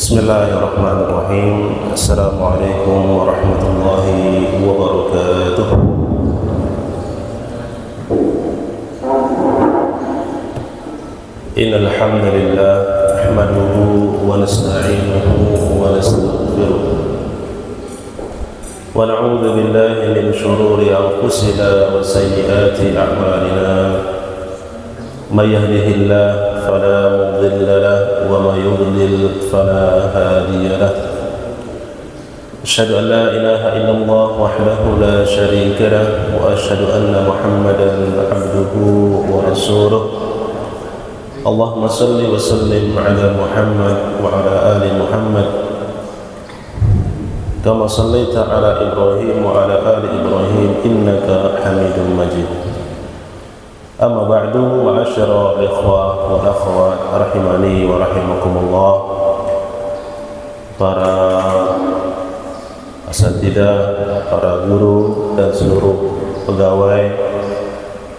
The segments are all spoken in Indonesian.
Bismillahirrahmanirrahim. Assalamualaikum warahmatullahi wabarakatuh. Innal hamdalillah nahmaduhu wa nasta'inuhu wa nastaghfiruh wa na'udzu billahi min shururi anfusina wa sayyiati a'malina. May yahdihillahu فلا مضل له وما يضلل فلا هادي له أشهد أن لا إله إلا الله وحده لا شريك له وأشهد أن محمدا عبده ورسوله اللهم صل وسلم على محمد وعلى آل محمد كما صليت على إبراهيم وعلى آل إبراهيم إنك حميد مجيد. Amma ba'du, ma'asyara ikhwah wa akhwat rahimani wa rahimakumullah, para asatidzah, para guru dan seluruh pegawai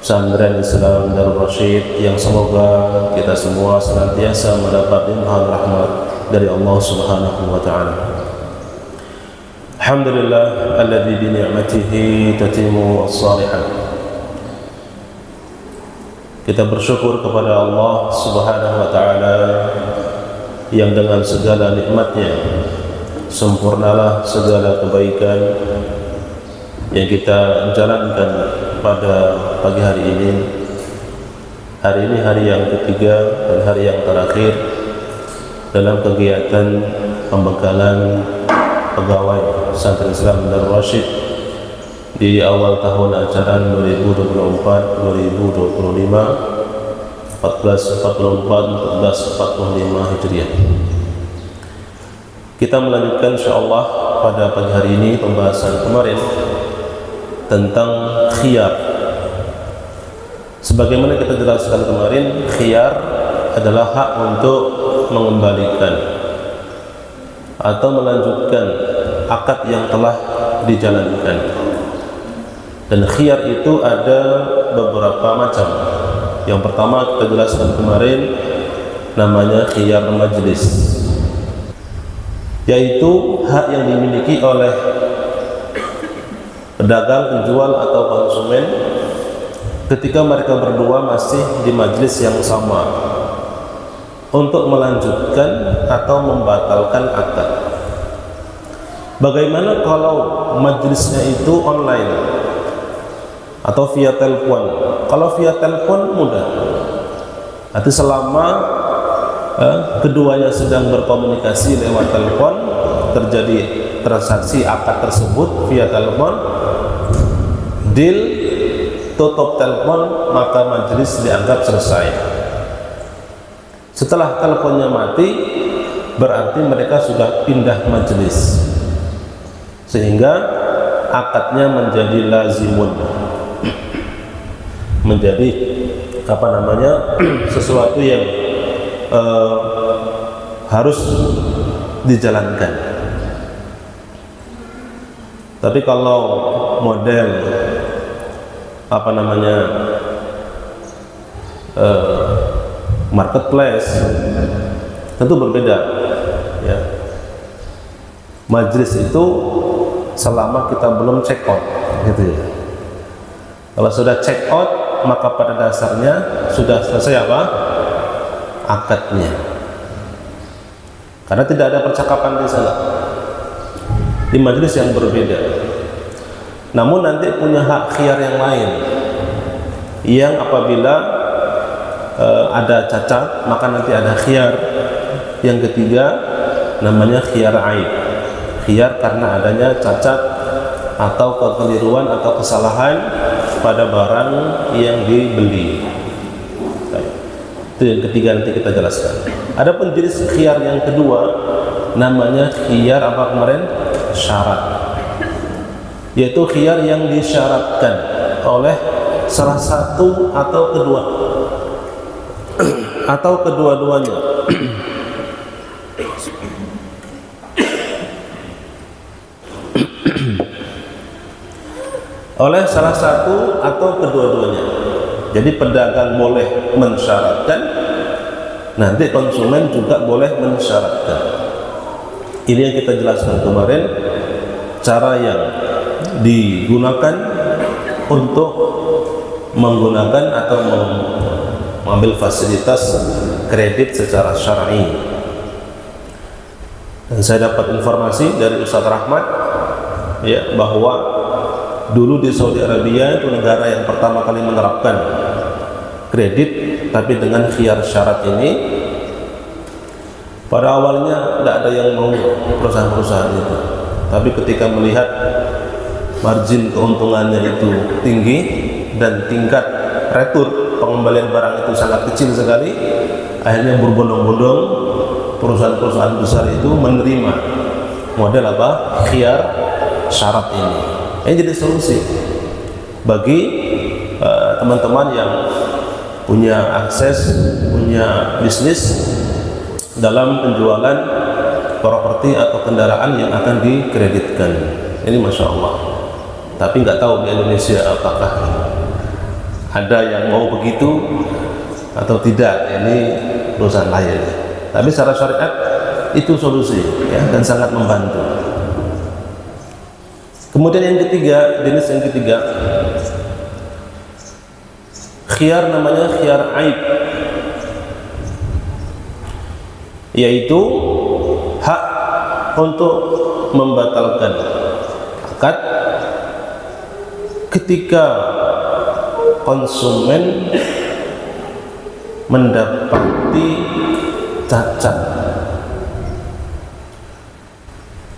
pesantren Islam Darul Rasyid yang semoga kita semua senantiasa mendapat limpahan rahmat dari Allah Subhanahu wa taala. Alhamdulillah alladzi bi ni'matihi tatimmu as-shalihat. Kita bersyukur kepada Allah Subhanahu wa ta'ala yang dengan segala nikmatnya sempurnalah segala kebaikan yang kita jalankan pada pagi hari ini. Hari ini hari yang ketiga dan hari yang terakhir dalam kegiatan pembekalan pegawai pesantren Islam Darul Rasyid di awal tahun ajaran 2024-2025, 1445 Hijriah. Kita melanjutkan insyaallah pada pagi hari ini pembahasan kemarin tentang khiyar. Sebagaimana kita jelaskan kemarin, khiyar adalah hak untuk mengembalikan atau melanjutkan akad yang telah dijalankan. Dan khiyar itu ada beberapa macam. Yang pertama kita jelaskan kemarin, namanya khiyar majlis, yaitu hak yang dimiliki oleh pedagang, penjual atau konsumen ketika mereka berdua masih di majlis yang sama untuk melanjutkan atau membatalkan akad. Bagaimana kalau majlisnya itu online atau via telepon? Kalau via telepon mudah, arti selama keduanya sedang berkomunikasi lewat telepon, terjadi transaksi akad tersebut via telepon, deal, tutup telepon, maka majelis dianggap selesai. Setelah teleponnya mati, berarti mereka sudah pindah majelis, sehingga akadnya menjadi lazimun, menjadi sesuatu yang harus dijalankan. Tapi kalau model marketplace tentu berbeda ya. Majlis itu selama kita belum check out gitu ya. Kalau sudah check out, maka pada dasarnya sudah selesai akadnya, karena tidak ada percakapan di sana, di majelis yang berbeda. Namun nanti punya hak khiyar yang lain, yang apabila ada cacat, maka nanti ada khiyar yang ketiga, namanya khiyar aib. Khiyar karena adanya cacat atau kekeliruan atau kesalahan pada barang yang dibeli. Itu yang ketiga, nanti kita jelaskan. Adapun jenis khiyar yang kedua, namanya khiyar syarat, yaitu khiyar yang disyaratkan oleh salah satu atau kedua atau kedua-duanya. Oleh salah satu atau kedua-duanya. Jadi pedagang boleh mensyaratkan, nanti konsumen juga boleh mensyaratkan. Ini yang kita jelaskan kemarin, cara yang digunakan untuk menggunakan atau mengambil fasilitas kredit secara syar'i. Dan saya dapat informasi dari Ustaz Rahmat ya, bahwa dulu di Saudi Arabia itu negara yang pertama kali menerapkan kredit, tapi dengan khiyar syarat ini. Pada awalnya tidak ada yang mau perusahaan-perusahaan itu, tapi ketika melihat margin keuntungannya itu tinggi dan tingkat retur pengembalian barang itu sangat kecil sekali, akhirnya berbondong-bondong perusahaan-perusahaan besar itu menerima model apa? Khiyar syarat ini. Ini jadi solusi bagi teman-teman yang punya akses, punya bisnis dalam penjualan properti atau kendaraan yang akan dikreditkan. Ini Masya Allah. Tapi nggak tahu di Indonesia apakah ada yang mau begitu atau tidak. Ini urusan lain. Tapi secara syariat itu solusi ya, dan sangat membantu. Kemudian yang ketiga, jenis yang ketiga, khiyar, namanya khiyar aib, yaitu hak untuk membatalkan akad ketika konsumen mendapati cacat.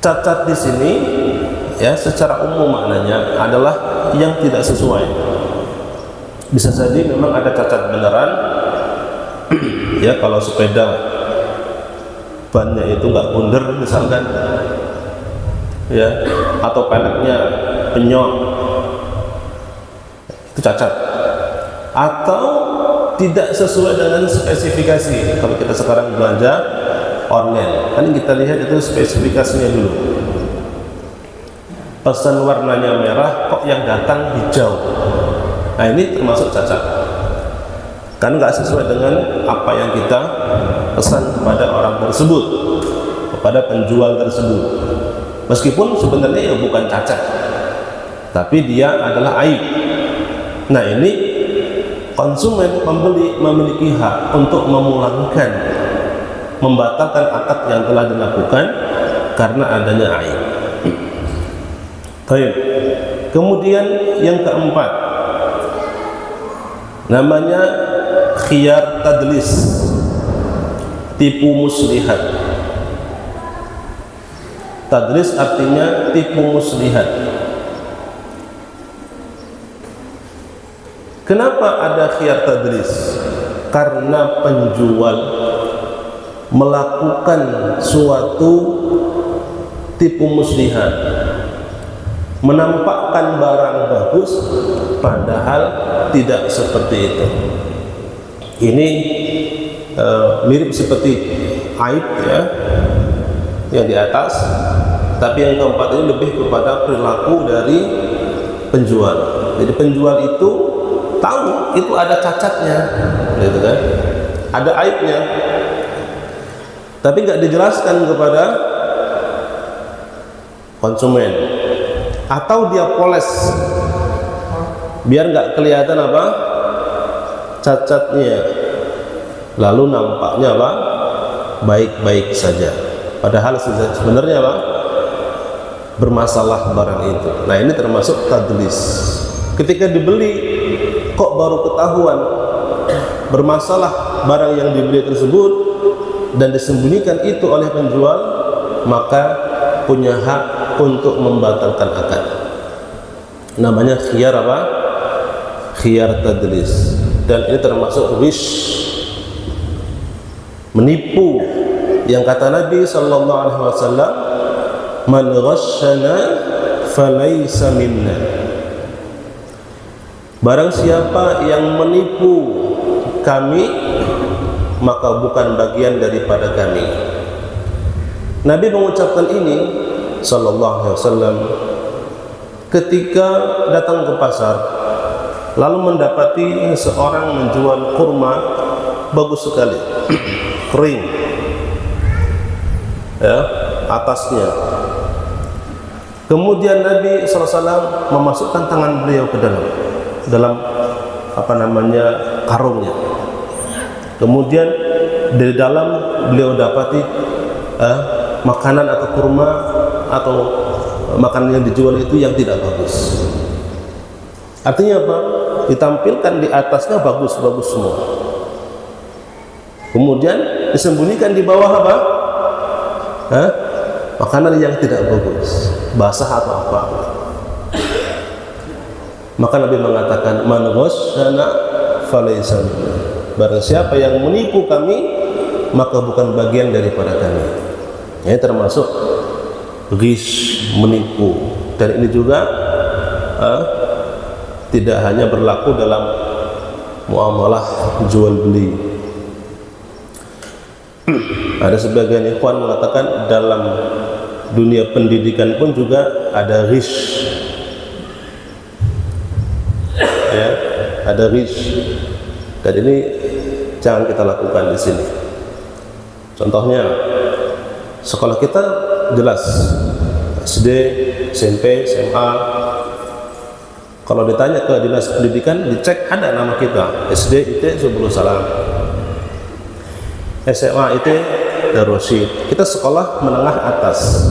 Cacat di sini ya secara umum maknanya adalah yang tidak sesuai. Bisa jadi memang ada cacat beneran ya, kalau sepeda bannya itu nggak bundar misalkan ya, atau peleknya penyok, itu cacat, atau tidak sesuai dengan spesifikasi. Kalau kita sekarang belanja online kan kita lihat itu spesifikasinya dulu, pesan warnanya merah kok yang datang hijau. Nah ini termasuk cacat kan, nggak sesuai dengan apa yang kita pesan kepada orang tersebut, kepada penjual tersebut. Meskipun sebenarnya ya bukan cacat, tapi dia adalah aib. Nah ini konsumen pembeli memiliki hak untuk memulangkan, membatalkan akad yang telah dilakukan karena adanya aib. Baik. Kemudian yang keempat, namanya khiyar tadlis, tipu muslihat. Tadlis artinya tipu muslihat. Kenapa ada khiyar tadlis? Karena penjual melakukan suatu tipu muslihat, menampakkan barang bagus padahal tidak seperti itu. Ini mirip seperti aib ya yang di atas, tapi yang keempat ini lebih kepada perilaku dari penjual. Jadi penjual itu tahu itu ada cacatnya, gitu kan, ada aibnya, tapi nggak dijelaskan kepada konsumen, atau dia poles biar nggak kelihatan apa cacatnya, lalu nampaknya apa baik-baik saja, padahal sebenarnya apa bermasalah barang itu. Nah ini termasuk tadlis. Ketika dibeli kok baru ketahuan bermasalah barang yang dibeli tersebut dan disembunyikan itu oleh penjual, maka punya hak untuk membatalkan akad. Namanya khiyar apa? Khiyar tadlis. Dan ini termasuk ghish, menipu, yang kata Nabi sallallahu alaihi wasallam, man ghasyana falaysa minna. Barang siapa yang menipu kami, maka bukan bagian daripada kami. Nabi mengucapkan ini sallallahu alaihi wasallam ketika datang ke pasar, lalu mendapati seorang menjual kurma bagus sekali, kering ya, atasnya. Kemudian Nabi SAW memasukkan tangan beliau ke dalam karungnya. Kemudian dari dalam beliau dapati makanan atau kurma atau makanan yang dijual itu yang tidak bagus. Artinya apa? Ditampilkan di atasnya bagus-bagus semua. Kemudian disembunyikan di bawah apa? Makanan yang tidak bagus, basah atau apa. Maka Nabi mengatakan, man ghasyana falaysa minna. Barang siapa yang menipu kami, maka bukan bagian daripada kami. Ini termasuk ghish, menipu. Dan ini juga tidak hanya berlaku dalam muamalah jual beli. Ada sebagian ikhwan mengatakan dalam dunia pendidikan pun juga ada ghish, ya, ada ghish. Dan ini jangan kita lakukan di sini. Contohnya, sekolah kita jelas SD, SMP, SMA. Kalau ditanya ke dinas pendidikan, dicek ada nama kita. SD IT Subul Salam, SMA IT Darul Rasyid. Kita sekolah menengah atas.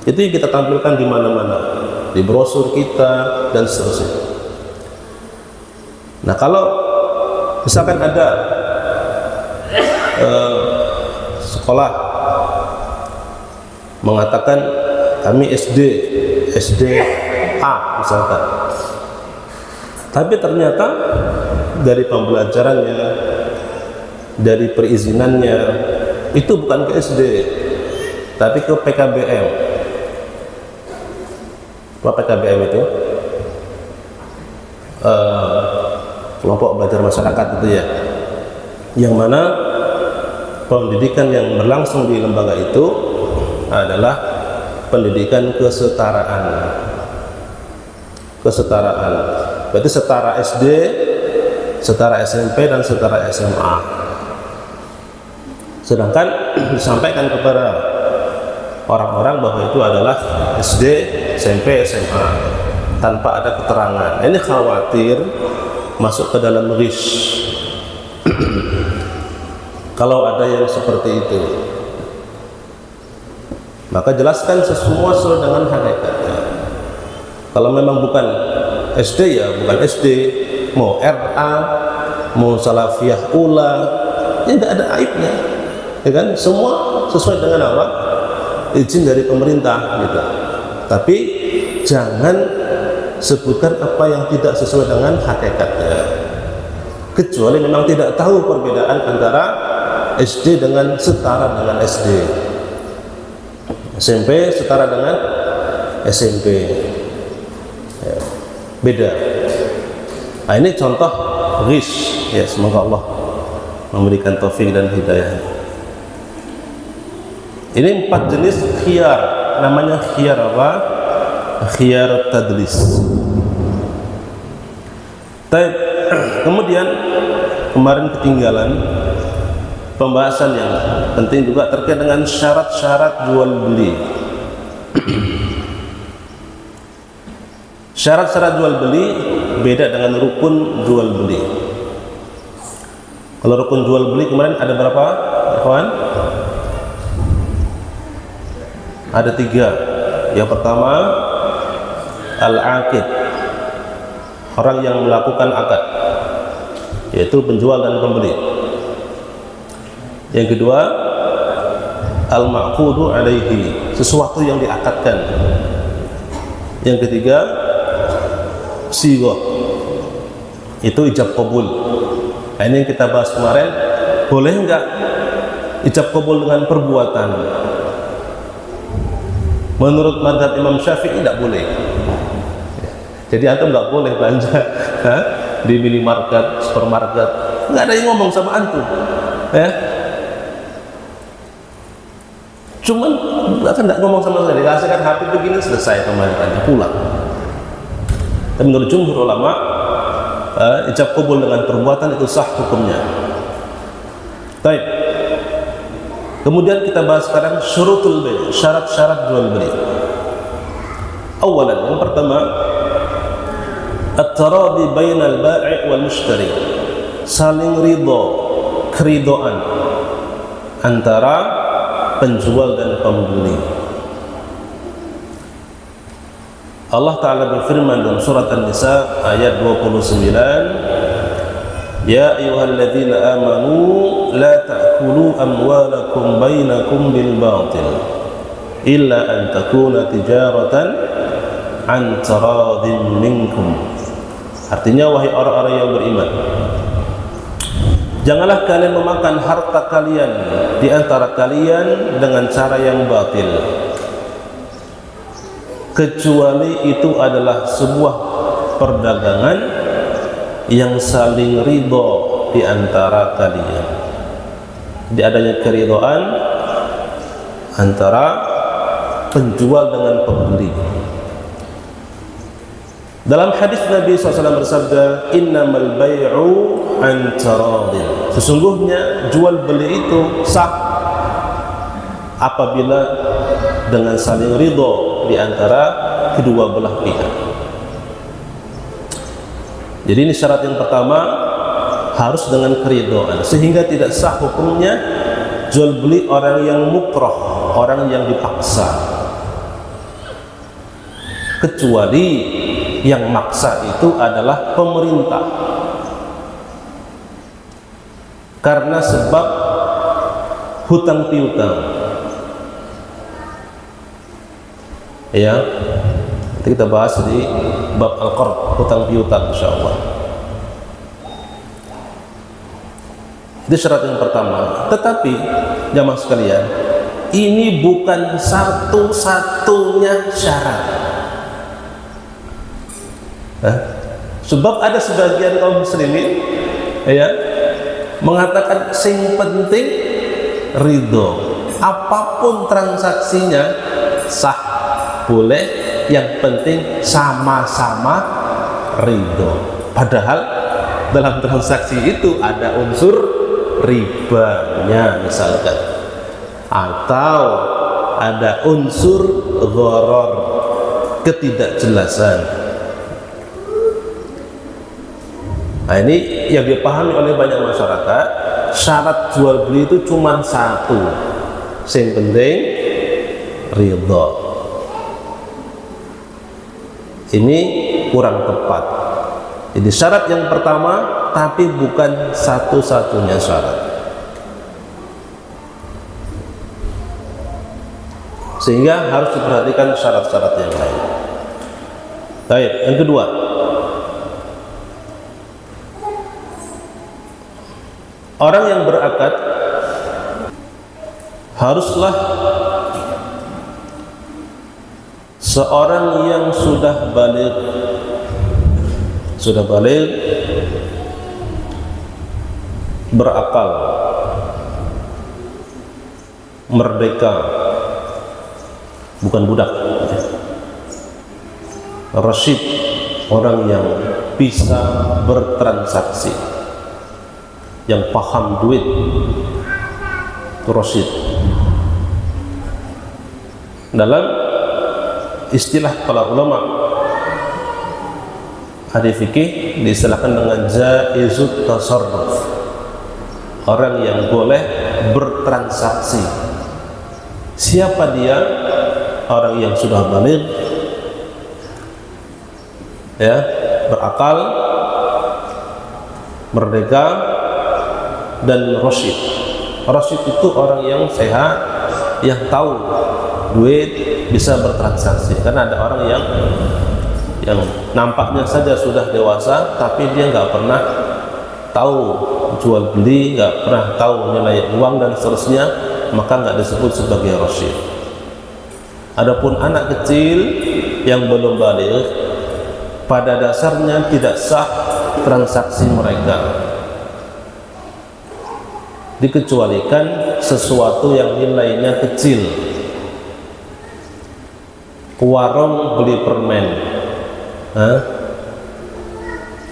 Itu yang kita tampilkan di mana-mana, di brosur kita dan seterusnya. Nah, kalau misalkan ada sekolah mengatakan kami SD A misalkan, tapi ternyata dari pembelajarannya, dari perizinannya itu bukan ke SD tapi ke PKBM. Apa PKBM itu? Kelompok belajar masyarakat itu ya, yang mana pendidikan yang berlangsung di lembaga itu adalah pendidikan kesetaraan. Berarti setara SD, setara SMP dan setara SMA. Sedangkan disampaikan kepada orang-orang bahwa itu adalah SD, SMP, SMA tanpa ada keterangan. Ini khawatir masuk ke dalam ghish. Kalau ada yang seperti itu, maka jelaskan semua sesuai dengan hakikatnya. Kalau memang bukan SD ya bukan SD, mau RA, mau Salafiyah Ula, ya nggak ada aibnya, ya kan? Semua sesuai dengan apa? Izin dari pemerintah gitu. Tapi jangan sebutkan apa yang tidak sesuai dengan hakikatnya, kecuali memang tidak tahu perbedaan antara SD dengan setara dengan SD, SMP setara dengan SMP, ya, beda. Nah, ini contoh ghish ya, semoga Allah memberikan taufik dan hidayah. Ini 4 jenis khiyar, namanya khiyar apa? Khiyar tadlis. Kemudian kemarin ketinggalan pembahasan yang penting juga terkait dengan syarat-syarat jual beli. Syarat-syarat jual beli beda dengan rukun jual beli. Kalau rukun jual beli kemarin ada berapa, kawan? Ada 3. Yang pertama, al-aqid, orang yang melakukan akad, yaitu penjual dan pembeli. Yang kedua, al-ma'qudu alaihi, sesuatu yang diakadkan. Yang ketiga, sighah, itu ijab qabul. Nah, ini yang kita bahas kemarin. Boleh enggak ijab qabul dengan perbuatan? Menurut mazhab Imam Syafi'i tidak boleh. Jadi antum nggak boleh belanja di minimarket, supermarket, nggak ada yang ngomong sama antum, ya. Cuman kan nggak ngomong sama sekali, dikasihkan HP begini selesai pembayarannya, pulang. Dan menurut jumhur ulama, ijab qabul dengan perbuatan itu sah hukumnya. Baik. Kemudian kita bahas sekarang syurutul bai', syarat-syarat jual beli. Awalan, yang pertama, at-taradi bainal bai' wal mushtari, saling ridho, keridoan antara penjual dan pembeli. Allah Ta'ala berfirman dalam surat An-Nisa ayat 29, ya ayyuhalladzina amanu la ta'kulu amwalakum bainakum bil batil illa an takuna tijaratan an taradin minkum. Artinya, wahai orang-orang yang beriman, janganlah kalian memakan harta kalian di antara kalian dengan cara yang batil, kecuali itu adalah sebuah perdagangan yang saling ridho di antara kalian. Di adanya keridhaan antara penjual dengan pembeli. Dalam hadis Nabi SAW bersabda, innamal bai'u an taradin, sesungguhnya jual beli itu sah apabila dengan saling ridho di antara kedua belah pihak. Jadi ini syarat yang pertama, harus dengan keridhaan, sehingga tidak sah hukumnya jual beli orang yang mukroh, orang yang dipaksa, kecuali yang maksa itu adalah pemerintah karena sebab hutang piutang. Ya, nanti kita bahas di bab al-qard, hutang piutang, insyaallah. Itu syarat yang pertama. Tetapi jamaah sekalian, ini bukan satu-satunya syarat. Sebab ada sebagian kaum muslimin ya mengatakan sing penting ridho, apapun transaksinya sah, boleh, yang penting sama-sama ridho. Padahal dalam transaksi itu ada unsur ribanya misalkan, atau ada unsur gharar, ketidakjelasan. Nah, ini yang dipahami oleh banyak masyarakat, syarat jual beli itu cuma satu, yang penting ridho. Ini kurang tepat. Jadi syarat yang pertama, tapi bukan satu-satunya syarat. Sehingga harus diperhatikan syarat-syarat yang lain. Baik, yang kedua, orang yang berakad haruslah seorang yang sudah baligh, berakal, merdeka, bukan budak, rasyid, orang yang bisa bertransaksi, yang paham duit, itu rasyid. Dalam istilah para ulama ahli fikih diistilahkan dengan jaizut tasarruf, orang yang boleh bertransaksi. Siapa dia? Orang yang sudah baligh, ya, berakal, merdeka, dan rasyid. Rasyid itu orang yang sehat, yang tahu duit, bisa bertransaksi. Karena ada orang yang nampaknya saja sudah dewasa, tapi dia nggak pernah tahu jual beli, nggak pernah tahu nilai uang dan seterusnya, maka nggak disebut sebagai rasyid. Adapun anak kecil yang belum baligh, pada dasarnya tidak sah transaksi mereka, dikecualikan sesuatu yang nilainya kecil. Ke warung beli permen,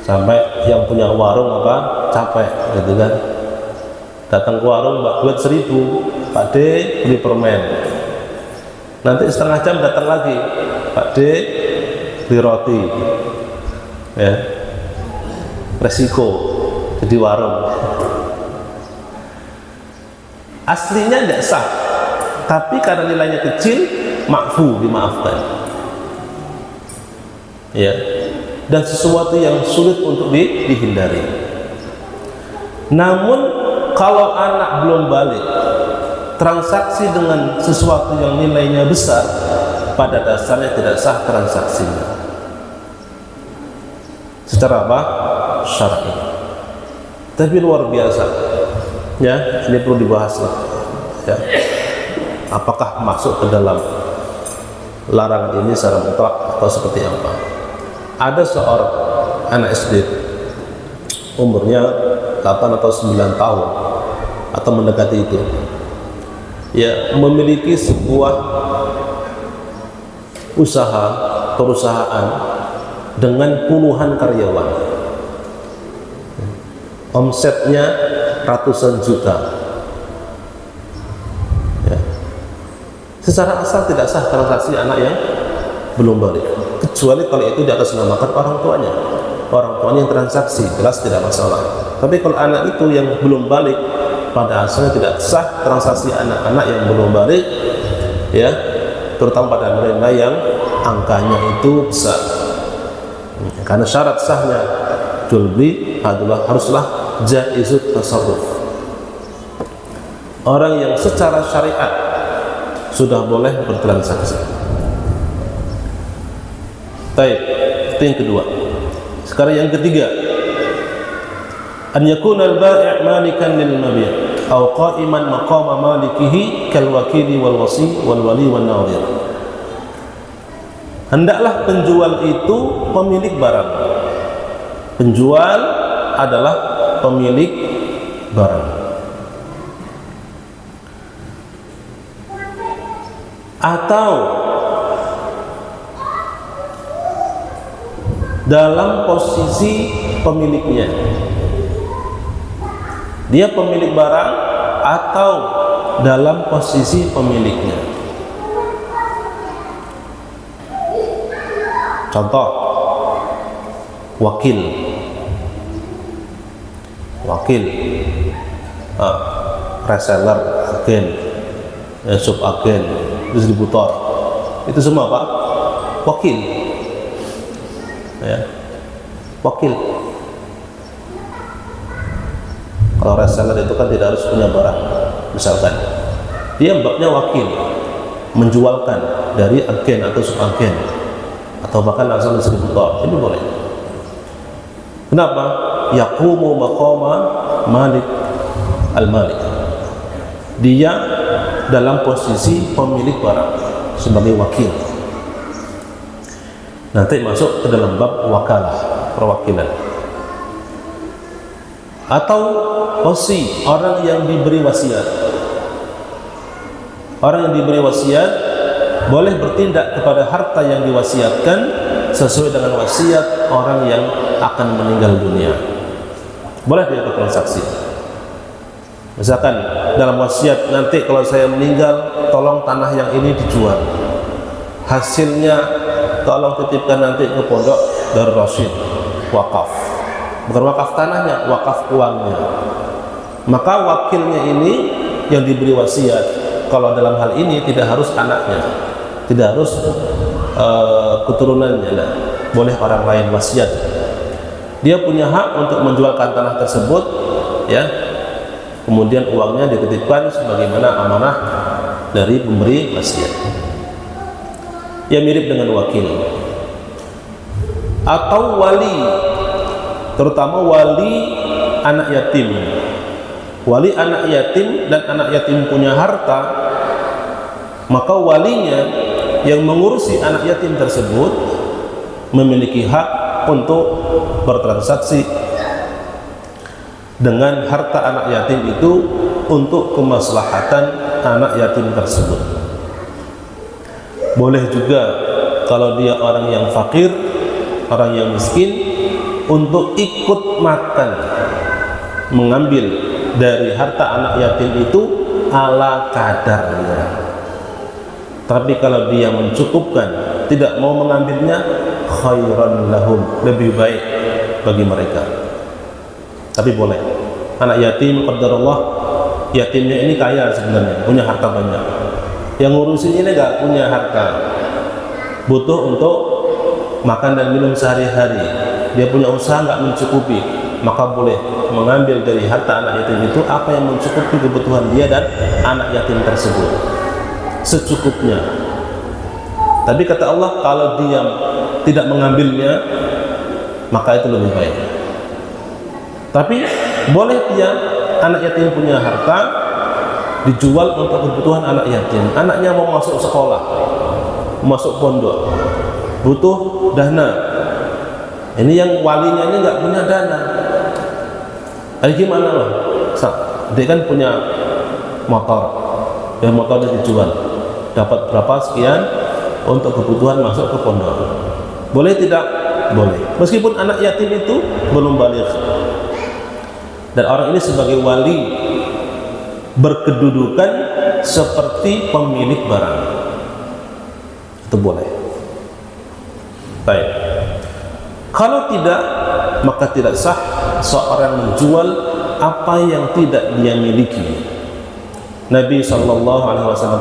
sampai yang punya warung capek gitu kan, datang ke warung duit 1.000, Pak D beli permen. Nanti setengah jam datang lagi, Pak D beli roti. Ya, resiko jadi warung. Aslinya tidak sah, tapi karena nilainya kecil, makfu, dimaafkan. Ya, dan sesuatu yang sulit untuk dihindari. Namun kalau anak belum balik, transaksi dengan sesuatu yang nilainya besar, pada dasarnya tidak sah transaksinya. Secara apa? Syar'i. Tapi luar biasa. Ya, ini perlu dibahas. Ya. Apakah masuk ke dalam larangan ini secara mutlak atau seperti apa? Ada seorang anak SD, umurnya 8 atau 9 tahun atau mendekati itu, ya, memiliki sebuah usaha, perusahaan dengan puluhan karyawan, omsetnya ratusan juta. Ya. Secara asal tidak sah transaksi anak yang belum balik, kecuali kalau itu di atas namakan orang tuanya. Orang tuanya yang transaksi, jelas tidak masalah. Tapi kalau anak itu yang belum balik, pada asalnya tidak sah transaksi anak-anak yang belum balik, ya, terutama pada nilai yang angkanya itu besar. Karena syarat sahnya jual beli adalah haruslah jaizut tasarruf. Orang yang secara syariat sudah boleh bertransaksi. Baik, itu yang kedua. Sekarang yang ketiga, an yakuna al-bai' malikan lil mabi' aw qa'iman maqama malikihi kal wakili wal wasi wal wali wan nadhir. Hendaklah penjual itu pemilik barang. Penjual adalah pemilik barang. Atau dalam posisi pemiliknya. Dia pemilik barang atau dalam posisi pemiliknya. Contoh, wakil, reseller, agen, subagen, distributor, itu semua Pak, wakil. Ya, wakil. Kalau reseller itu kan tidak harus punya barang, misalkan dia babnya wakil, menjualkan dari agen atau subagen, atau bahkan langsung distributor, ini boleh. Kenapa? Yaqumu maqama malik al-malik. Dia dalam posisi pemilik barang sebagai wakil. Nanti masuk ke dalam bab wakalah, perwakilan. Atau wasi, orang yang diberi wasiat. Orang yang diberi wasiat boleh bertindak kepada harta yang diwasiatkan sesuai dengan wasiat orang yang akan meninggal dunia. Boleh dia bertransaksi. Misalkan dalam wasiat, nanti kalau saya meninggal tolong tanah yang ini dijual, hasilnya tolong titipkan nanti ke pondok Darul Rasyid, wakaf. Bukan wakaf tanahnya, wakaf uangnya. Maka wakilnya ini yang diberi wasiat, kalau dalam hal ini tidak harus anaknya, tidak harus keturunannya, nah, boleh orang lain wasiat. Dia punya hak untuk menjualkan tanah tersebut, ya. Kemudian uangnya dititipkan sebagaimana amanah dari pemberi wasiat. Ya, mirip dengan wakil. Atau wali, terutama wali anak yatim. Wali anak yatim dan anak yatim punya harta, maka walinya yang mengurusi anak yatim tersebut memiliki hak untuk bertransaksi dengan harta anak yatim itu untuk kemaslahatan anak yatim tersebut. Boleh juga kalau dia orang yang fakir, orang yang miskin, untuk ikut makan, mengambil dari harta anak yatim itu ala kadarnya. Tapi kalau dia mencukupkan, tidak mau mengambilnya, khairan lahum, lebih baik bagi mereka. Tapi boleh. Anak yatim, qadarullah, yatimnya ini kaya sebenarnya, punya harta banyak. Yang ngurusin ini nggak punya harta, butuh untuk makan dan minum sehari-hari. Dia punya usaha nggak mencukupi, maka boleh mengambil dari harta anak yatim itu apa yang mencukupi kebutuhan dia dan anak yatim tersebut secukupnya. Tapi kata Allah, kalau dia tidak mengambilnya, maka itu lebih baik. Tapi boleh dia, anak yatim punya harta, dijual untuk kebutuhan anak yatim. Anaknya mau masuk sekolah, masuk pondok, butuh dana. Ini yang walinya ini nggak punya dana. Gimana loh? Dia kan punya motor, ya motornya dijual, dapat berapa sekian untuk kebutuhan masuk ke pondok. Boleh tidak? Boleh. Meskipun anak yatim itu belum baligh. Dan orang ini sebagai wali berkedudukan seperti pemilik barang. Itu boleh. Baik. Kalau tidak, maka tidak sah seorang menjual apa yang tidak dia miliki. Nabi SAW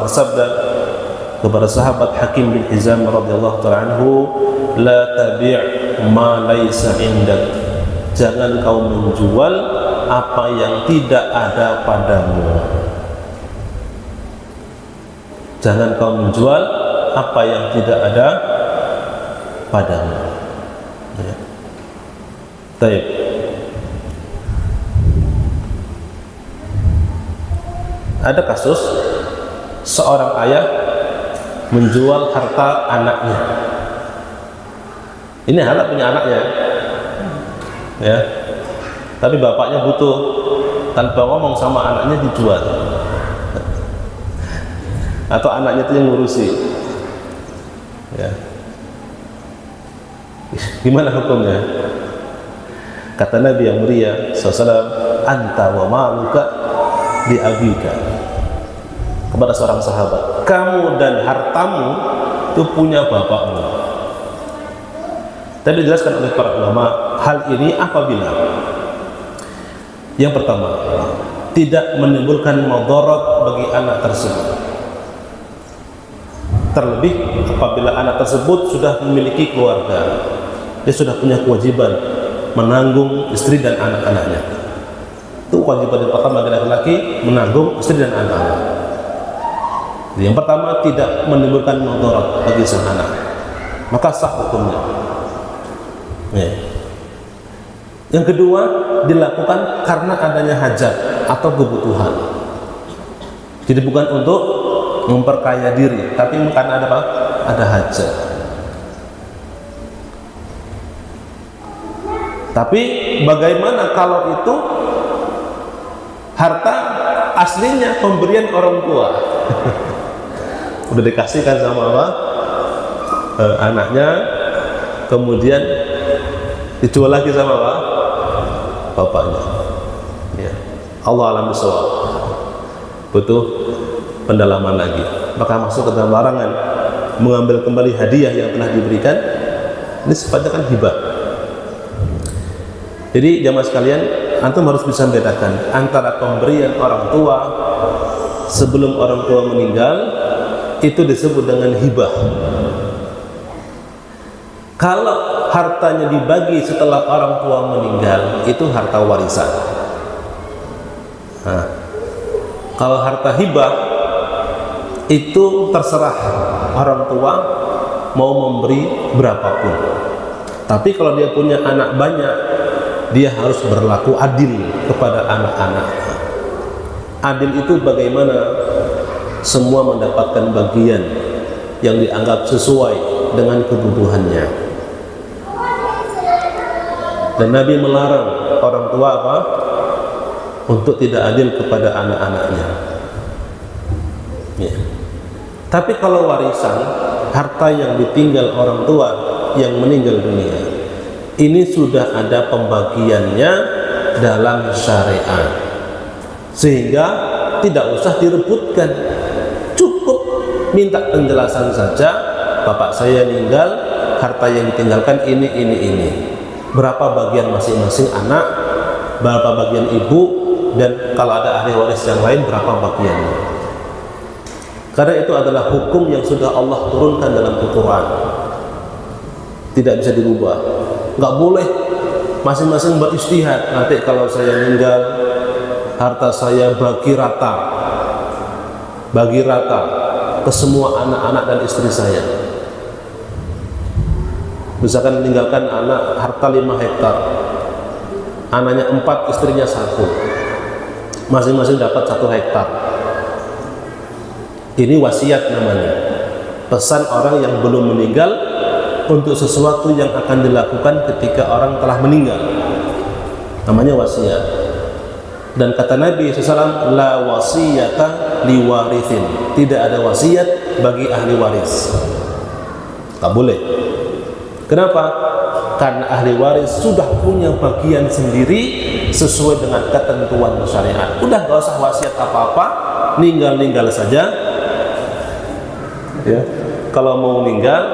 bersabda kepada sahabat Hakim bin Hizam radhiyallahu ta'ala anhu, la tabi' ma laysa indak, jangan kau menjual apa yang tidak ada padamu. Jangan kau menjual apa yang tidak ada padamu. Ya. Baik. Ada kasus seorang ayah menjual harta anaknya. Ini anak punya anaknya, ya. Tapi bapaknya butuh, tanpa ngomong sama anaknya dijual. Atau anaknya itu yang ngurusi. Ya. Gimana hukumnya? Kata Nabi yang mulia SAW, anta wa ma'luka di abika. Kepada seorang sahabat, kamu dan hartamu itu punya bapakmu. Tadi dijelaskan oleh para ulama, hal ini apabila yang pertama, tidak menimbulkan mudarat bagi anak tersebut. Terlebih apabila anak tersebut sudah memiliki keluarga, dia sudah punya kewajiban menanggung istri dan anak-anaknya. Itu kewajiban yang pertama bagi laki-laki, menanggung istri dan anak-anak. Yang pertama, tidak menimbulkan mudarat bagi sang anak, maka sah hukumnya. Ya. Yang kedua, dilakukan karena adanya hajat atau kebutuhan. Jadi bukan untuk memperkaya diri, tapi karena ada apa? Ada hajat. Tapi bagaimana kalau itu harta aslinya pemberian orang tua? Udah dikasihkan sama apa? Anaknya, kemudian dijual lagi sama apa? Bapaknya. Ya. Allah alam bisawab. Butuh pendalaman lagi. Maka masuk ke dalam larangan mengambil kembali hadiah yang telah diberikan. Ini sifatnya kan hibah. Jadi jamaah sekalian, antum harus bisa membedakan antara pemberian orang tua sebelum orang tua meninggal, itu disebut dengan hibah. Kalau hartanya dibagi setelah orang tua meninggal, itu harta warisan. Nah, kalau harta hibah itu terserah orang tua mau memberi berapapun. Tapi kalau dia punya anak banyak, dia harus berlaku adil kepada anak-anak. Adil itu bagaimana semua mendapatkan bagian yang dianggap sesuai dengan kebutuhannya. Dan Nabi melarang orang tua apa? Untuk tidak adil kepada anak-anaknya. Ya. Tapi kalau warisan, harta yang ditinggal orang tua yang meninggal dunia, ini sudah ada pembagiannya dalam syariat, sehingga tidak usah direbutkan, cukup minta penjelasan saja. Bapak saya meninggal, harta yang ditinggalkan ini, berapa bagian masing-masing anak, berapa bagian ibu, dan kalau ada ahli waris yang lain berapa bagiannya. Karena itu adalah hukum yang sudah Allah turunkan dalam Al-Quran, tidak bisa dirubah. Nggak boleh masing-masing berijtihad, nanti kalau saya meninggal harta saya bagi rata ke semua anak-anak dan istri saya. Misalkan meninggalkan anak harta 5 hektar, anaknya 4, istrinya 1, masing-masing dapat 1 hektar. Ini wasiat namanya, pesan orang yang belum meninggal untuk sesuatu yang akan dilakukan ketika orang telah meninggal, namanya wasiat. Dan kata Nabi SAW, la wasiyata liwarithin, tidak ada wasiat bagi ahli waris, tak boleh. Kenapa? Karena ahli waris sudah punya bagian sendiri sesuai dengan ketentuan syariat. Udah gak usah wasiat apa-apa, ninggal saja ya. Kalau mau meninggal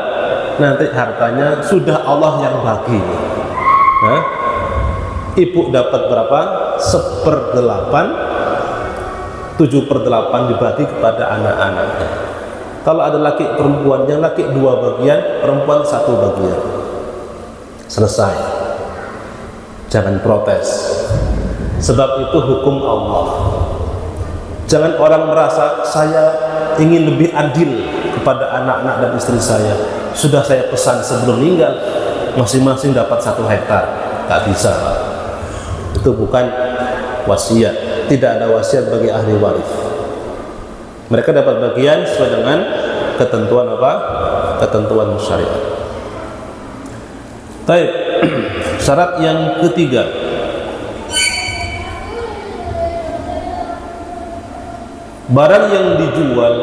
nanti hartanya sudah Allah yang bagi. Nah, ibu dapat berapa? 1/8, 7/8 dibagi kepada anak-anaknya. Kalau ada laki perempuan, yang laki 2 bagian, perempuan 1 bagian. Selesai. Jangan protes, sebab itu hukum Allah. Jangan orang merasa saya ingin lebih adil kepada anak-anak dan istri saya, sudah saya pesan sebelum meninggal masing-masing dapat 1 hektar. Tak bisa, itu bukan wasiat. Tidak ada wasiat bagi ahli waris. Mereka dapat bagian sesuai dengan ketentuan apa? Ketentuan syariat. Baik. Syarat yang ketiga, barang yang dijual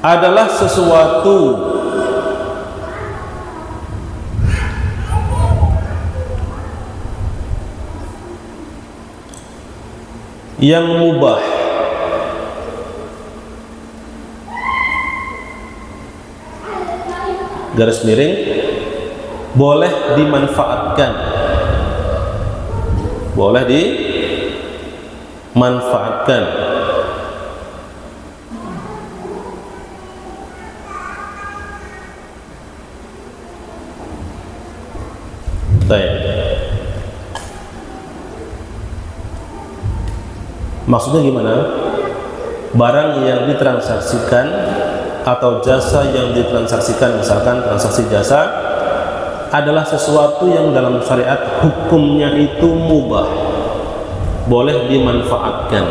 adalah sesuatu yang mubah, garis miring, boleh dimanfaatkan, boleh dimanfaatkan. Baik. Maksudnya gimana? Barang yang ditransaksikan atau jasa yang ditransaksikan, misalkan transaksi jasa, adalah sesuatu yang dalam syariat hukumnya itu mubah, boleh dimanfaatkan.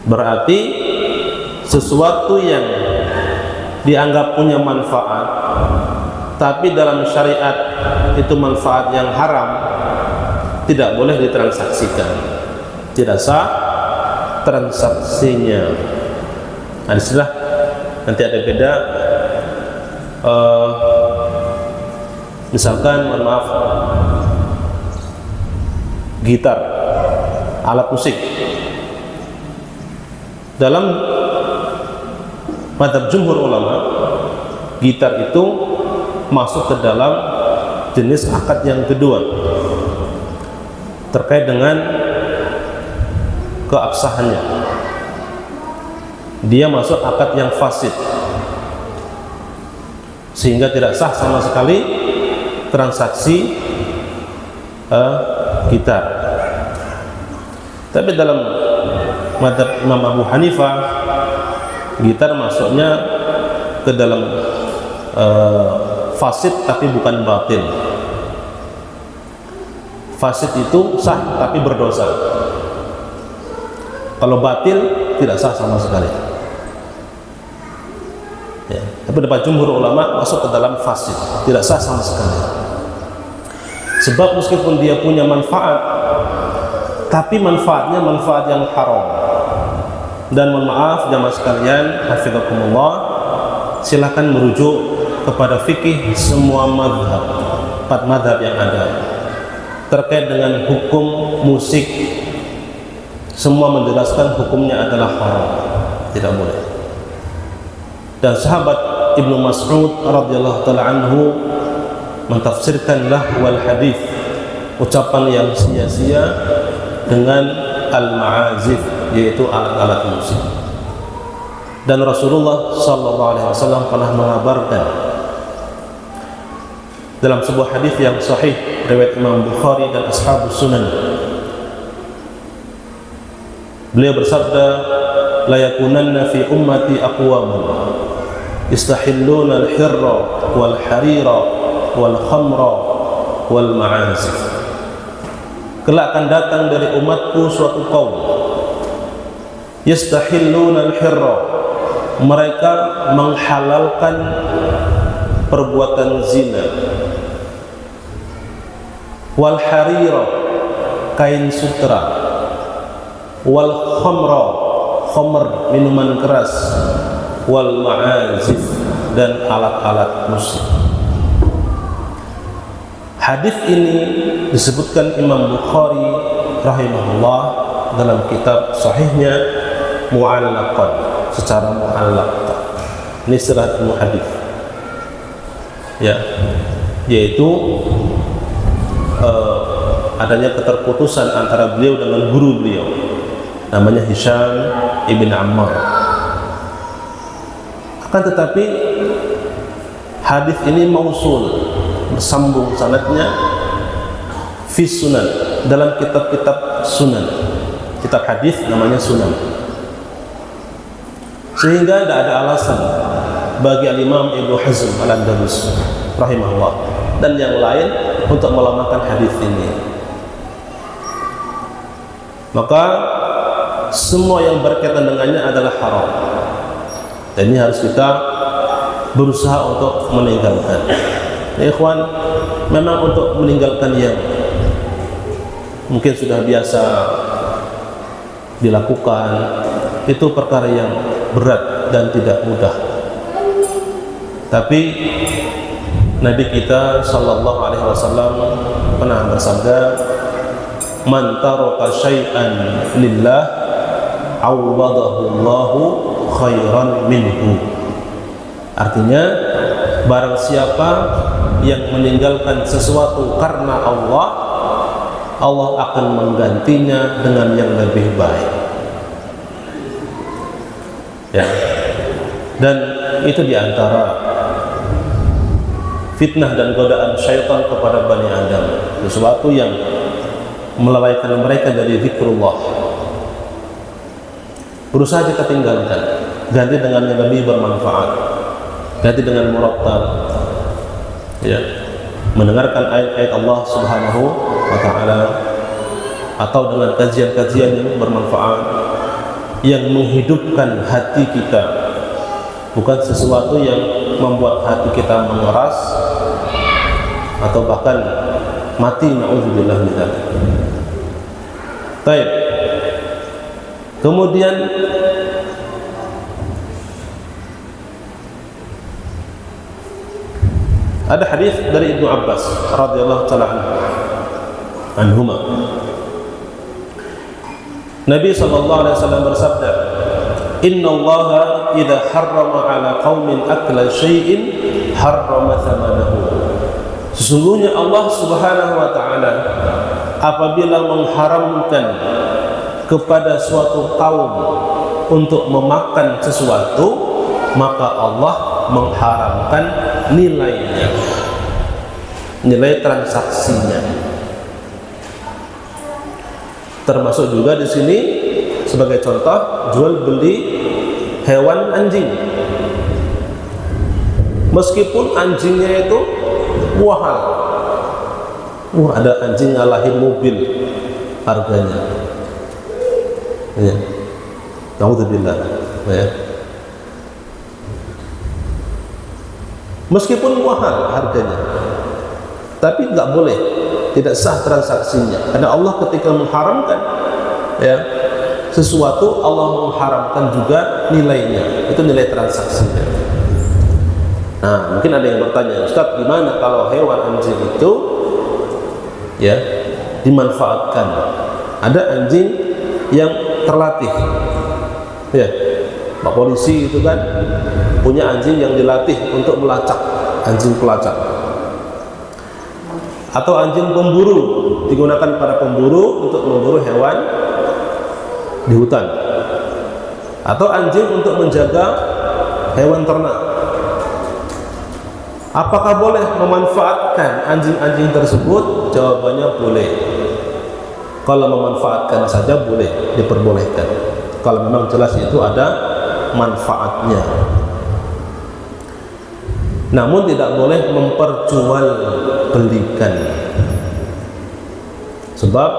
Berarti sesuatu yang dianggap punya manfaat tapi dalam syariat itu manfaat yang haram, tidak boleh ditransaksikan, tidak sah transaksinya. Nah, disitulah nanti ada beda. Misalkan, mohon maaf, gitar, alat musik, dalam mazhab jumhur ulama, gitar itu masuk ke dalam jenis akad yang kedua terkait dengan keabsahannya. Dia masuk akad yang fasid, sehingga tidak sah sama sekali transaksi gitar. Tapi dalam mazhab Imam Abu Hanifah, gitar masuknya ke dalam fasid tapi bukan batil. Fasid itu sah tapi berdosa. Kalau batil tidak sah sama sekali. Ya, tapi dapat jumhur ulama masuk ke dalam fasid, tidak sah sama sekali. Sebab meskipun dia punya manfaat, tapi manfaatnya manfaat yang haram. Dan mohon maaf jamaah sekalian, hafizakumullah, silakan merujuk kepada fikih semua madhab, 4 madhab yang ada terkait dengan hukum musik. Semua menjelaskan hukumnya adalah haram, tidak boleh. Dan sahabat Ibnu Mas'ud radhiyallahu taala anhu mentafsirkan lahwal hadis, ucapan yang sia-sia, dengan al-ma'azif, yaitu alat-alat musik. Dan Rasulullah sallallahu alaihi wasallam pernah mengabarkan dalam sebuah hadis yang sahih riwayat Imam Bukhari dan Ashabus Sunan, beliau bersabda, la yakunanna fi ummati aqwamun yastahilluna al-hirra wal harira wal khamra wal ma'azif. Kelak akan datang dari umatku suatu kaum yastahilluna al-hirra, mereka menghalalkan perbuatan zina, wal harira, kain sutra, wal khamra, khamr, minuman keras, wal ma'azif, dan alat-alat musik. Hadis ini disebutkan Imam Bukhari rahimahullah dalam kitab sahihnya mu'allaqan, secara mu'allaq. Ini istilah ilmu hadis, ya, yaitu adanya keterputusan antara beliau dengan guru beliau, namanya Hisham ibn Ammar. Akan tetapi hadis ini mausul, bersambung sanadnya fi sunan, dalam kitab-kitab sunan, kitab hadis namanya sunan, sehingga tidak ada alasan bagi al-Imam Ibnu Hazm al-Andalus rahimahullah dan yang lain untuk melemahkan hadis ini. Maka semua yang berkaitan dengannya adalah haram, dan ini harus kita berusaha untuk meninggalkan. Ya, ikhwan, memang untuk meninggalkan yang mungkin sudah biasa dilakukan itu perkara yang berat dan tidak mudah. Tapi Nabi kita sallallahu alaihi wasallam pernah bersabda, man taraka syai'an lillah awwadahu Allahu khairan minhu. Artinya, barang siapa yang meninggalkan sesuatu karena Allah, Allah akan menggantinya dengan yang lebih baik. Ya. Dan itu diantara fitnah dan godaan syaitan kepada Bani Adam, sesuatu yang melalaikan mereka dari zikrullah. Berusaha kita tinggalkan, ganti dengan yang lebih bermanfaat, ganti dengan murattal, ya, mendengarkan ayat-ayat Allah Subhanahu wa ta'ala, atau dengan kajian-kajian yang bermanfaat, yang menghidupkan hati kita, bukan sesuatu yang membuat hati kita mengeras atau bahkan mati, na'udzubillah min dzalik. Baik. Kemudian ada hadis dari Ibnu Abbas radhiyallahu taala anhuma. Nabi sallallahu alaihi wasallam bersabda, "Inna Allaha idza harrama 'ala qaumin akla syai'in harrama thamanahu." Sesungguhnya Allah Subhanahu wa taala apabila mengharamkan kepada suatu kaum untuk memakan sesuatu, maka Allah mengharamkan nilainya, nilai transaksinya. Termasuk juga di sini sebagai contoh jual beli hewan anjing. Meskipun anjingnya itu mahal, ada anjing ngalahin mobil harganya. Ya, na'udzubillah, ya. Meskipun mahal harganya, tapi nggak boleh, tidak sah transaksinya. Karena Allah ketika mengharamkan, ya, sesuatu, Allah mengharamkan juga nilainya, itu nilai transaksinya. Nah, mungkin ada yang bertanya, Ustaz, gimana kalau hewan anjing itu ya dimanfaatkan? Ada anjing yang terlatih, ya, Pak polisi itu kan punya anjing yang dilatih untuk melacak, anjing pelacak, atau anjing pemburu, digunakan para pemburu untuk memburu hewan di hutan, atau anjing untuk menjaga hewan ternak. Apakah boleh memanfaatkan anjing-anjing tersebut? Jawabannya boleh. Kalau memanfaatkan saja boleh, diperbolehkan. Kalau memang jelas itu ada manfaatnya. Namun tidak boleh memperjualbelikan. Sebab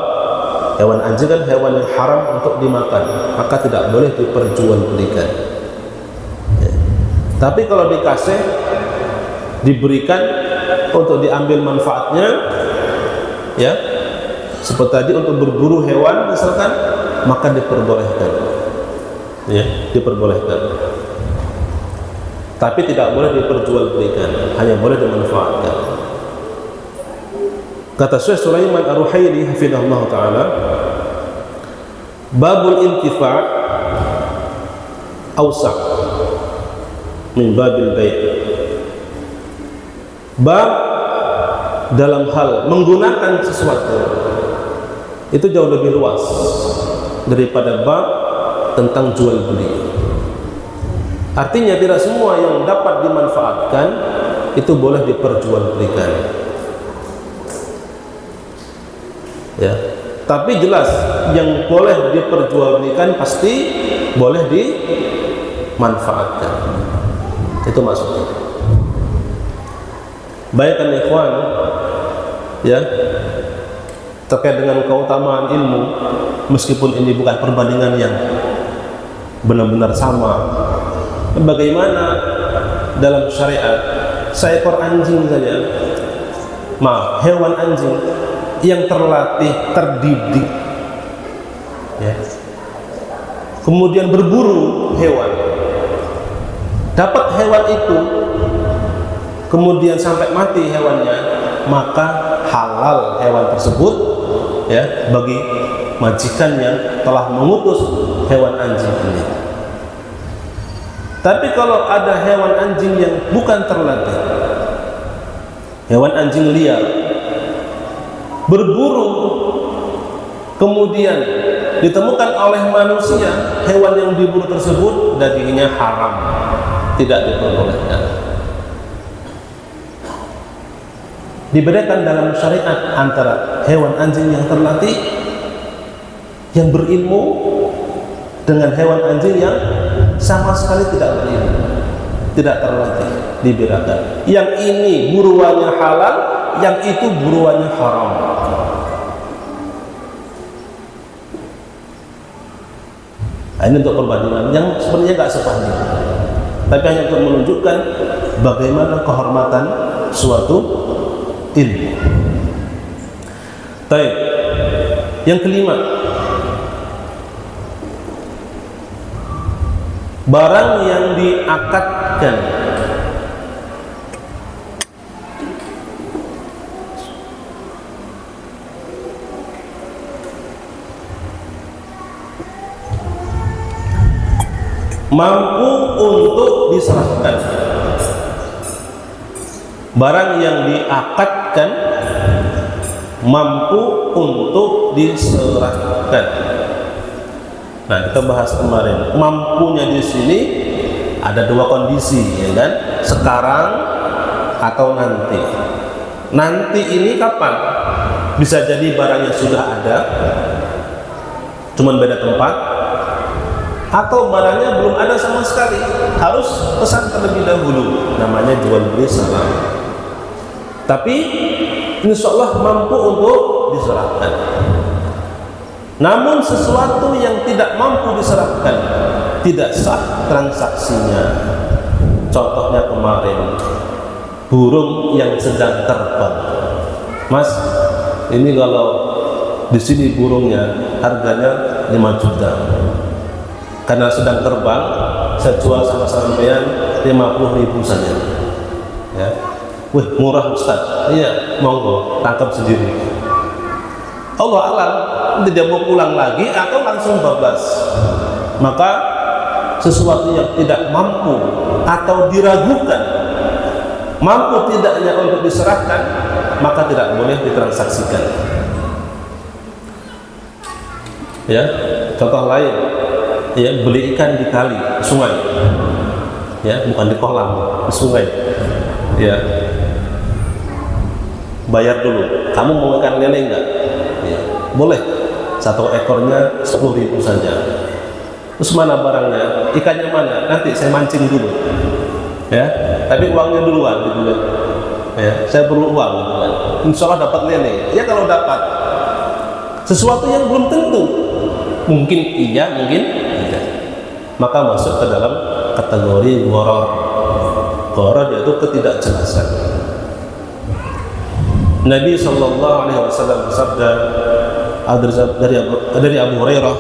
hewan anjing kan hewan yang haram untuk dimakan, maka tidak boleh diperjualbelikan. Ya. Tapi kalau dikasih, diberikan untuk diambil manfaatnya, ya, seperti tadi untuk berburu hewan misalkan, maka diperbolehkan, ya, diperbolehkan. Tapi tidak boleh diperjualbelikan, hanya boleh dimanfaatkan. Kata Syekh Sulaiman Ar-Ruhaili hafizahullah taala, babul intifa' awsa' min babil bai'. Bab dalam hal menggunakan sesuatu itu jauh lebih luas daripada bab tentang jual beli. Artinya tidak semua yang dapat dimanfaatkan itu boleh diperjualbelikan, ya. Tapi jelas yang boleh diperjualbelikan pasti boleh dimanfaatkan. Itu maksudnya. Baikkan ikhwan, ya, terkait dengan keutamaan ilmu, meskipun ini bukan perbandingan yang benar-benar sama. Bagaimana dalam syariat seekor anjing saja, hewan anjing yang terlatih, terdidik, ya, kemudian berburu hewan, dapat hewan itu, kemudian sampai mati hewannya, maka halal hewan tersebut, ya, bagi majikan yang telah mengutus hewan anjing ini. Tapi kalau ada hewan anjing yang bukan terlatih, hewan anjing liar, berburu, kemudian ditemukan oleh manusia hewan yang diburu tersebut dagingnya haram, tidak diperbolehkan. Dibedakan dalam syariat antara hewan anjing yang terlatih, yang berilmu, dengan hewan anjing yang sama sekali tidak berilmu, tidak terlatih. Dibedakan. Yang ini buruannya halal, yang itu buruannya haram. Nah, ini untuk perbandingan yang sebenarnya nggak sebanding, tapi hanya untuk menunjukkan bagaimana kehormatan suatu ilmu. Baik. Yang kelima, barang yang diakadkan. Mampu untuk diserahkan. Barang yang diakadkan mampu untuk diserahkan. Nah, kita bahas kemarin, mampunya di sini ada dua kondisi, ya kan? Sekarang atau nanti. Nanti ini kapan? Bisa jadi barangnya sudah ada, cuman beda tempat, atau barangnya belum ada sama sekali, harus pesan terlebih dahulu. Namanya jual beli salam. Tapi insya Allah mampu untuk diserahkan. Namun sesuatu yang tidak mampu diserahkan, tidak sah transaksinya. Contohnya kemarin, burung yang sedang terbang. Mas, ini kalau di sini burungnya harganya 5 juta. Karena sedang terbang, saya jual sama sampean 50.000 saja. wih murah Ustaz, iya monggo tangkap sendiri. Allah alam, tidak mau pulang lagi atau langsung bablas. Maka sesuatu yang tidak mampu atau diragukan mampu tidaknya untuk diserahkan, maka tidak boleh ditransaksikan. Ya, contoh lain, ya, beli ikan di kali, sungai, ya, bukan di kolam, di sungai, ya, bayar dulu. Kamu mau ikan lele enggak? Ya, boleh. Satu ekornya 10.000 saja. Terus mana barangnya? Ikannya mana? Nanti saya mancing dulu. Ya, tapi uangnya duluan gitu kan. Ya, saya perlu uang gitu kan. Insya Allah dapat lele. Ya kalau dapat sesuatu yang belum tentu, mungkin iya, mungkin tidak, maka masuk ke dalam kategori gharar. Gharar yaitu ketidakjelasan. Nabi sallallahu alaihi wasallam bersabda dari Abu Hurairah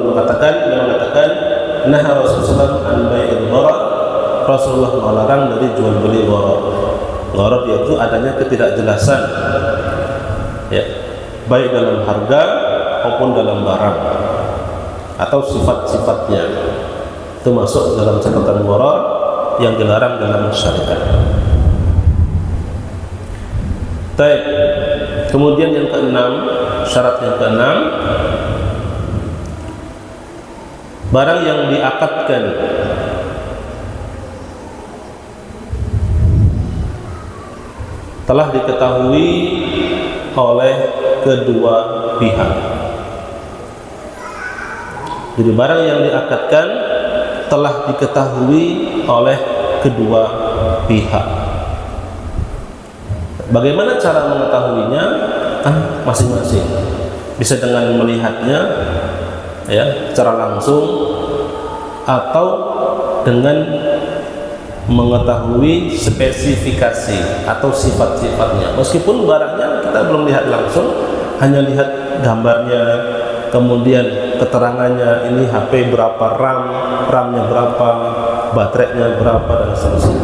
mengatakan nah Rasulullah an bai'il gharar. Rasulullah melarang dari jual beli gharar. Gharar yaitu adanya ketidakjelasan, ya, baik dalam harga maupun dalam barang atau sifat-sifatnya. Itu masuk dalam catatan gharar yang dilarang dalam syariat. Baik. Kemudian yang keenam, syarat yang keenam, barang yang diakadkan telah diketahui oleh kedua pihak. Jadi barang yang diakadkan telah diketahui oleh kedua pihak. Bagaimana cara mengetahuinya? Kan masing-masing. Bisa dengan melihatnya, ya, secara langsung, atau dengan mengetahui spesifikasi atau sifat-sifatnya. Meskipun barangnya kita belum lihat langsung, hanya lihat gambarnya, kemudian keterangannya, ini HP berapa RAM, RAM-nya berapa, baterainya berapa, dan seterusnya.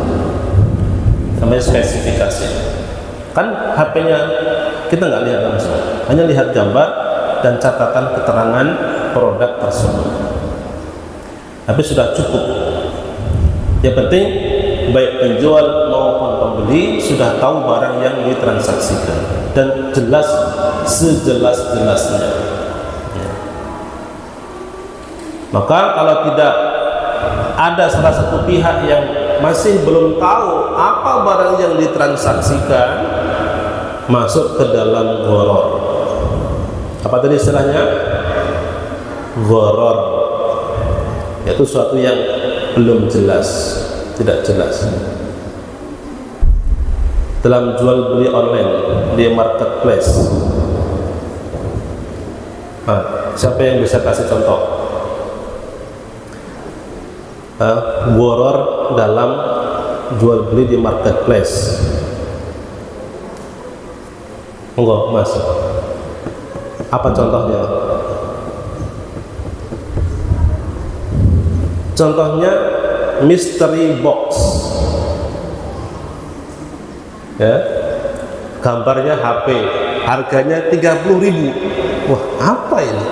Namanya spesifikasi. Kan HP-nya kita nggak lihat langsung, hanya lihat gambar dan catatan keterangan produk tersebut. Tapi sudah cukup. Yang penting baik penjual maupun pembeli sudah tahu barang yang ditransaksikan dan jelas sejelas-jelasnya. Maka kalau tidak ada salah satu pihak yang masih belum tahu apa barang yang ditransaksikan, masuk ke dalam gharar. Apa tadi istilahnya? Gharar, yaitu sesuatu yang belum jelas, tidak jelas. Dalam jual beli online di marketplace, siapa yang bisa kasih contoh? Gharar dalam jual beli di marketplace. Enggak, Mas. Apa contohnya? Contohnya mystery box. Ya. Gambarnya HP, harganya 30.000. Wah, apa ini?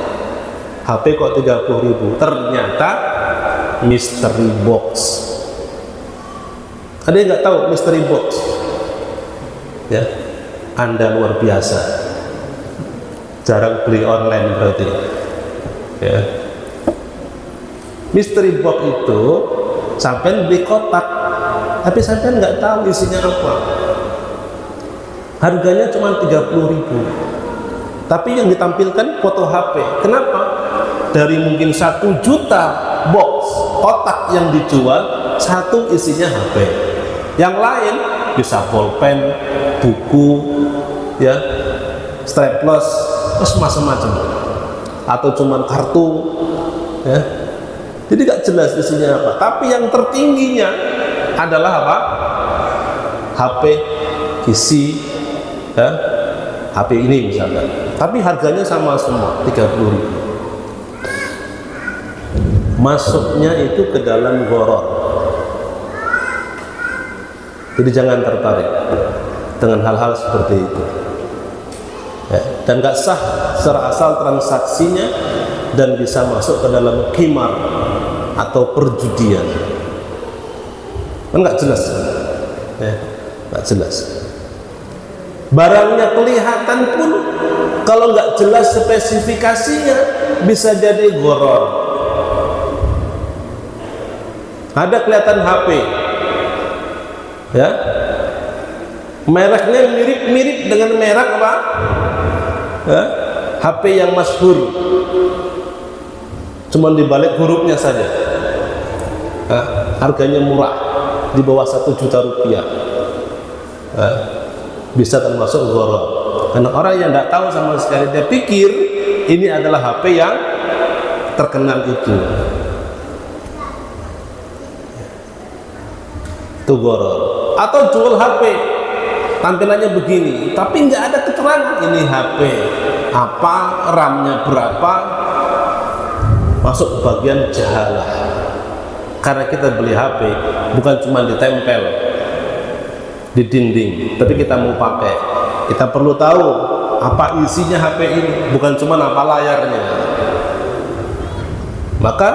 HP kok 30.000? Ternyata mystery box. Ada yang nggak tahu mystery box? Ya, Anda luar biasa. Jarang beli online berarti. Ya. Mystery box itu sampai beli kotak, tapi sampai nggak tahu isinya apa. Harganya cuma 30.000. Tapi yang ditampilkan foto HP. Kenapa? Dari mungkin 1 juta box kotak yang dijual, satu isinya HP. Yang lain bisa pulpen, buku, ya, staples, terus macam-macam. Atau cuma kartu, ya. Jadi gak jelas isinya apa. Tapi yang tertingginya adalah apa? HP isi, ya, HP ini misalnya. Tapi harganya sama semua, 30.000. Masuknya itu ke dalam gharar. Jadi jangan tertarik dengan hal-hal seperti itu ya. Dan gak sah secara asal transaksinya dan bisa masuk ke dalam qimar atau perjudian. Kan gak jelas ya, gak jelas. Barangnya kelihatan pun kalau nggak jelas spesifikasinya bisa jadi gharar. Ada kelihatan HP ya, mereknya mirip-mirip dengan merek apa ya? HP yang masyhur, cuman dibalik hurufnya saja ya, harganya murah di bawah 1 juta rupiah ya, bisa termasuk gharar. Karena orang yang tidak tahu sama sekali, dia pikir ini adalah HP yang terkenal itu gharar. Atau jual HP tampilannya begini tapi nggak ada keterangan ini HP apa, RAM-nya berapa, masuk bagian jahalah. Karena kita beli HP bukan cuma ditempel di dinding, tapi kita mau pakai, kita perlu tahu apa isinya HP ini, bukan cuma apa layarnya. Maka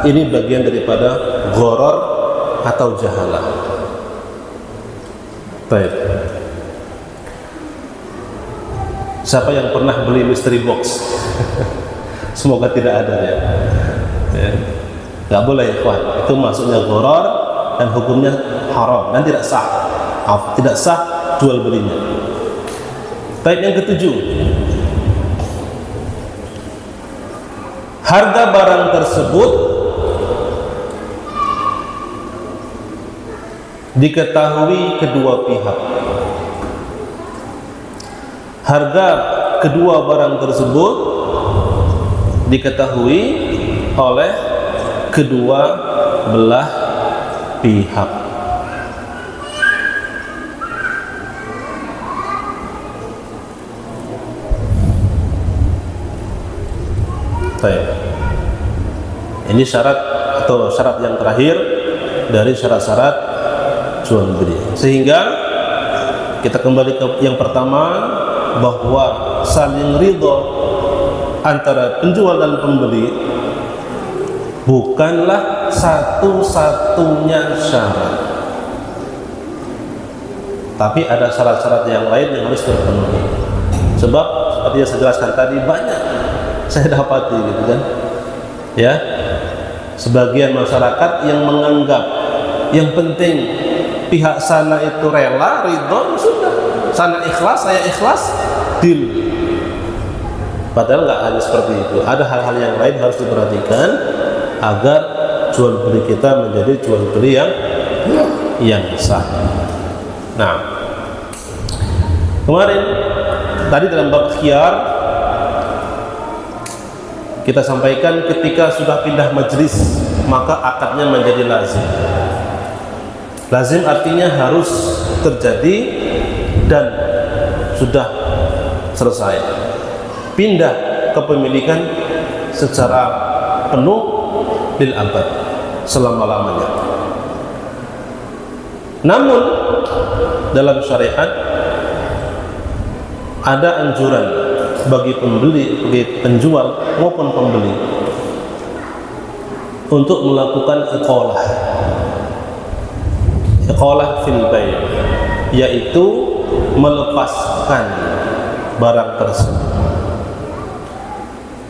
ini bagian daripada gharar atau jahalah. Baik. Siapa yang pernah beli mystery box? Semoga tidak ada ya. Nggak boleh ikhwan. Itu maksudnya gharar dan hukumnya haram dan tidak sah. Tidak sah jual belinya. Baik, yang ketujuh, harga barang tersebut diketahui kedua pihak. Harga kedua barang tersebut diketahui oleh kedua belah pihak. Ini syarat atau syarat yang terakhir dari syarat-syarat jual beli. Sehingga kita kembali ke yang pertama, bahwa saling ridho antara penjual dan pembeli bukanlah satu-satunya syarat, tapi ada syarat-syarat yang lain yang harus terpenuhi. Sebab seperti yang saya jelaskan tadi, banyak saya dapati gitu kan ya, sebagian masyarakat yang menganggap yang penting pihak sana itu rela, ridho, sudah, sana ikhlas, saya ikhlas, deal. Padahal nggak hanya seperti itu, ada hal-hal yang lain harus diperhatikan agar jual beli kita menjadi jual beli yang sah. Nah, kemarin tadi dalam bab khiyar kita sampaikan ketika sudah pindah majelis maka akadnya menjadi lazim. Lazim artinya harus terjadi dan sudah selesai. Pindah kepemilikan secara penuh lil abad, selama-lamanya. Namun dalam syariat ada anjuran bagi pembeli, bagi penjual maupun pembeli untuk melakukan iqalah. Iqalah fil bai', yaitu melepaskan barang tersebut.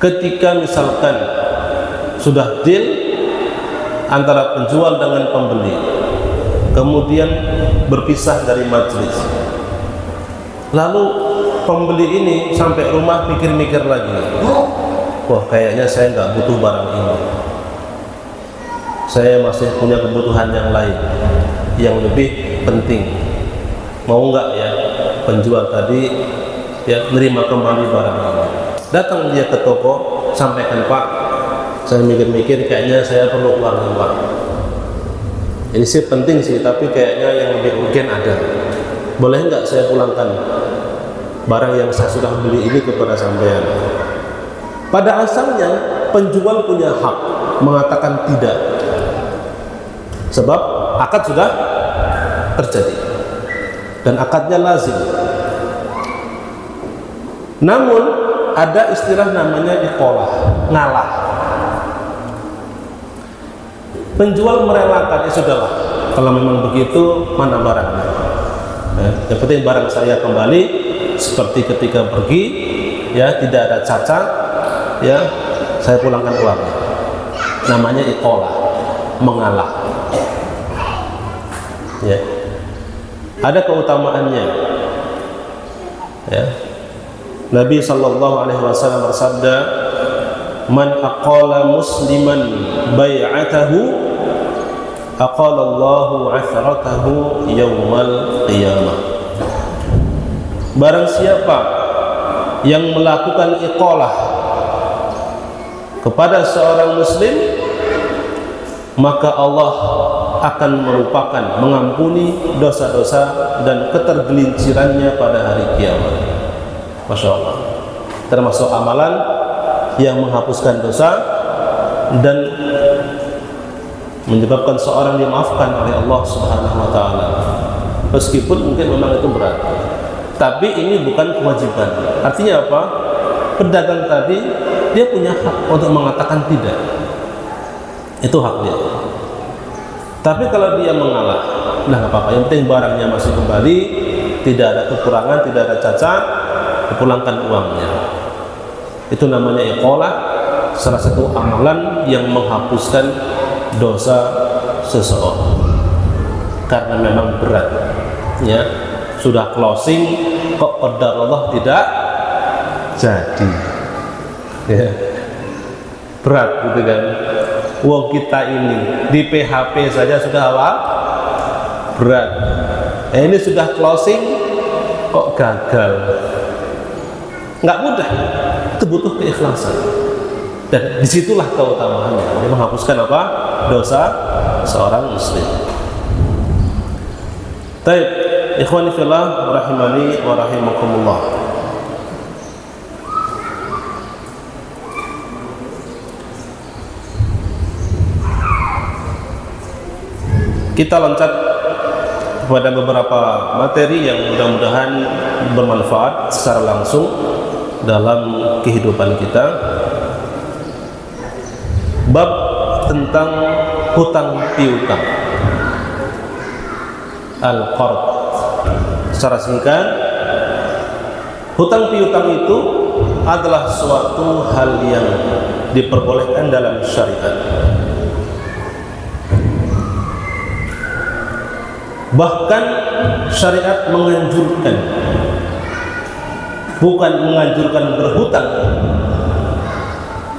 Ketika misalkan sudah deal antara penjual dengan pembeli, kemudian berpisah dari majelis, lalu pembeli ini sampai rumah mikir-mikir lagi, wah kayaknya saya nggak butuh barang ini, saya masih punya kebutuhan yang lain yang lebih penting. Mau nggak ya penjual tadi ya menerima kembali barang ini? Datang dia ke toko, sampaikan, Pak, saya mikir-mikir kayaknya saya perlu uang, Pak. Ini sih penting sih, tapi kayaknya yang lebih urgen ada. Boleh nggak saya pulangkan barang yang saya sudah beli ini kepada sampean? Pada asalnya penjual punya hak mengatakan tidak, sebab akad sudah terjadi dan akadnya lazim. Namun ada istilah namanya iqalah, ngalah. Penjual merelakan, ya sudahlah, kalau memang begitu mana barangnya, yang penting barang saya kembali seperti ketika pergi, ya tidak ada cacat, ya saya pulangkan uangnya. Namanya iqalah, mengalah. Ya, ada keutamaannya. Ya, Nabi Shallallahu Alaihi Wasallam bersabda, "Man aqala musliman bai'atahu aqalallahu 'athratahu yaumal qiyamah." Barang siapa yang melakukan iqalah kepada seorang muslim, maka Allah akan melupakan, mengampuni dosa-dosa dan ketergelincirannya pada hari kiamat. Masya Allah, termasuk amalan yang menghapuskan dosa dan menyebabkan seorang dimaafkan oleh Allah Subhanahu wa Ta'ala, meskipun mungkin memang itu berat, tapi ini bukan kewajiban. Artinya apa? Pedagang tadi dia punya hak untuk mengatakan tidak, itu hak dia. Tapi kalau dia mengalah, nah nggak apa-apa, yang penting barangnya masih kembali, tidak ada kekurangan, tidak ada cacat, dipulangkan uangnya. Itu namanya iqalah, salah satu amalan yang menghapuskan dosa seseorang karena memang berat, ya sudah closing kok qadar Allah tidak jadi, ya berat gitu kan. Wong kita ini di PHP saja sudah apa? Berat. Ini sudah closing kok gagal. Nggak mudah. Itu butuh keikhlasan. Dan disitulah keutamaannya. Dia menghapuskan apa? Dosa seorang muslim. Baik, ikhwani fillah rahimani wa rahimakumullah. Kita loncat kepada beberapa materi yang mudah-mudahan bermanfaat secara langsung dalam kehidupan kita. Bab tentang hutang piutang, al-qard. Secara singkat, hutang piutang itu adalah suatu hal yang diperbolehkan dalam syariat. Bahkan syariat menganjurkan, bukan menganjurkan berhutang,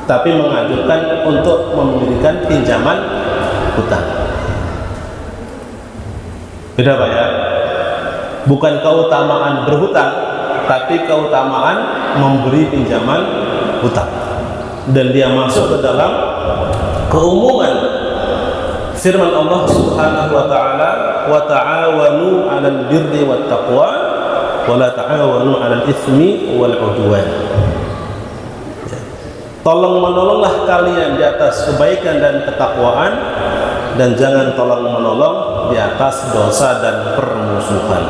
tapi menganjurkan untuk memberikan pinjaman hutang. Beda Pak ya? Bukan keutamaan berhutang, tapi keutamaan memberi pinjaman hutang. Dan dia masuk ke dalam keumuman firman Allah Subhanahu wa Ta'ala, wa ta'awanu 'alal birri wat taqwa wa la ta'awanu 'alal itsmi wal 'udwan. Tolong menolonglah kalian di atas kebaikan dan ketakwaan, dan jangan tolong menolong di atas dosa dan permusuhan.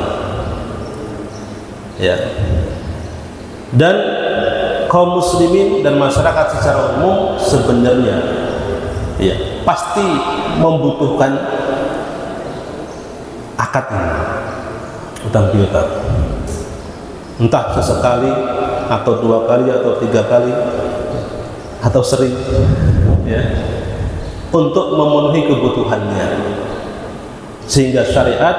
Ya. Dan kaum muslimin dan masyarakat secara umum sebenarnya ya pasti membutuhkan akad ini, hutang piutang, entah sesekali atau 2 kali atau 3 kali atau sering, ya, untuk memenuhi kebutuhannya, sehingga syariat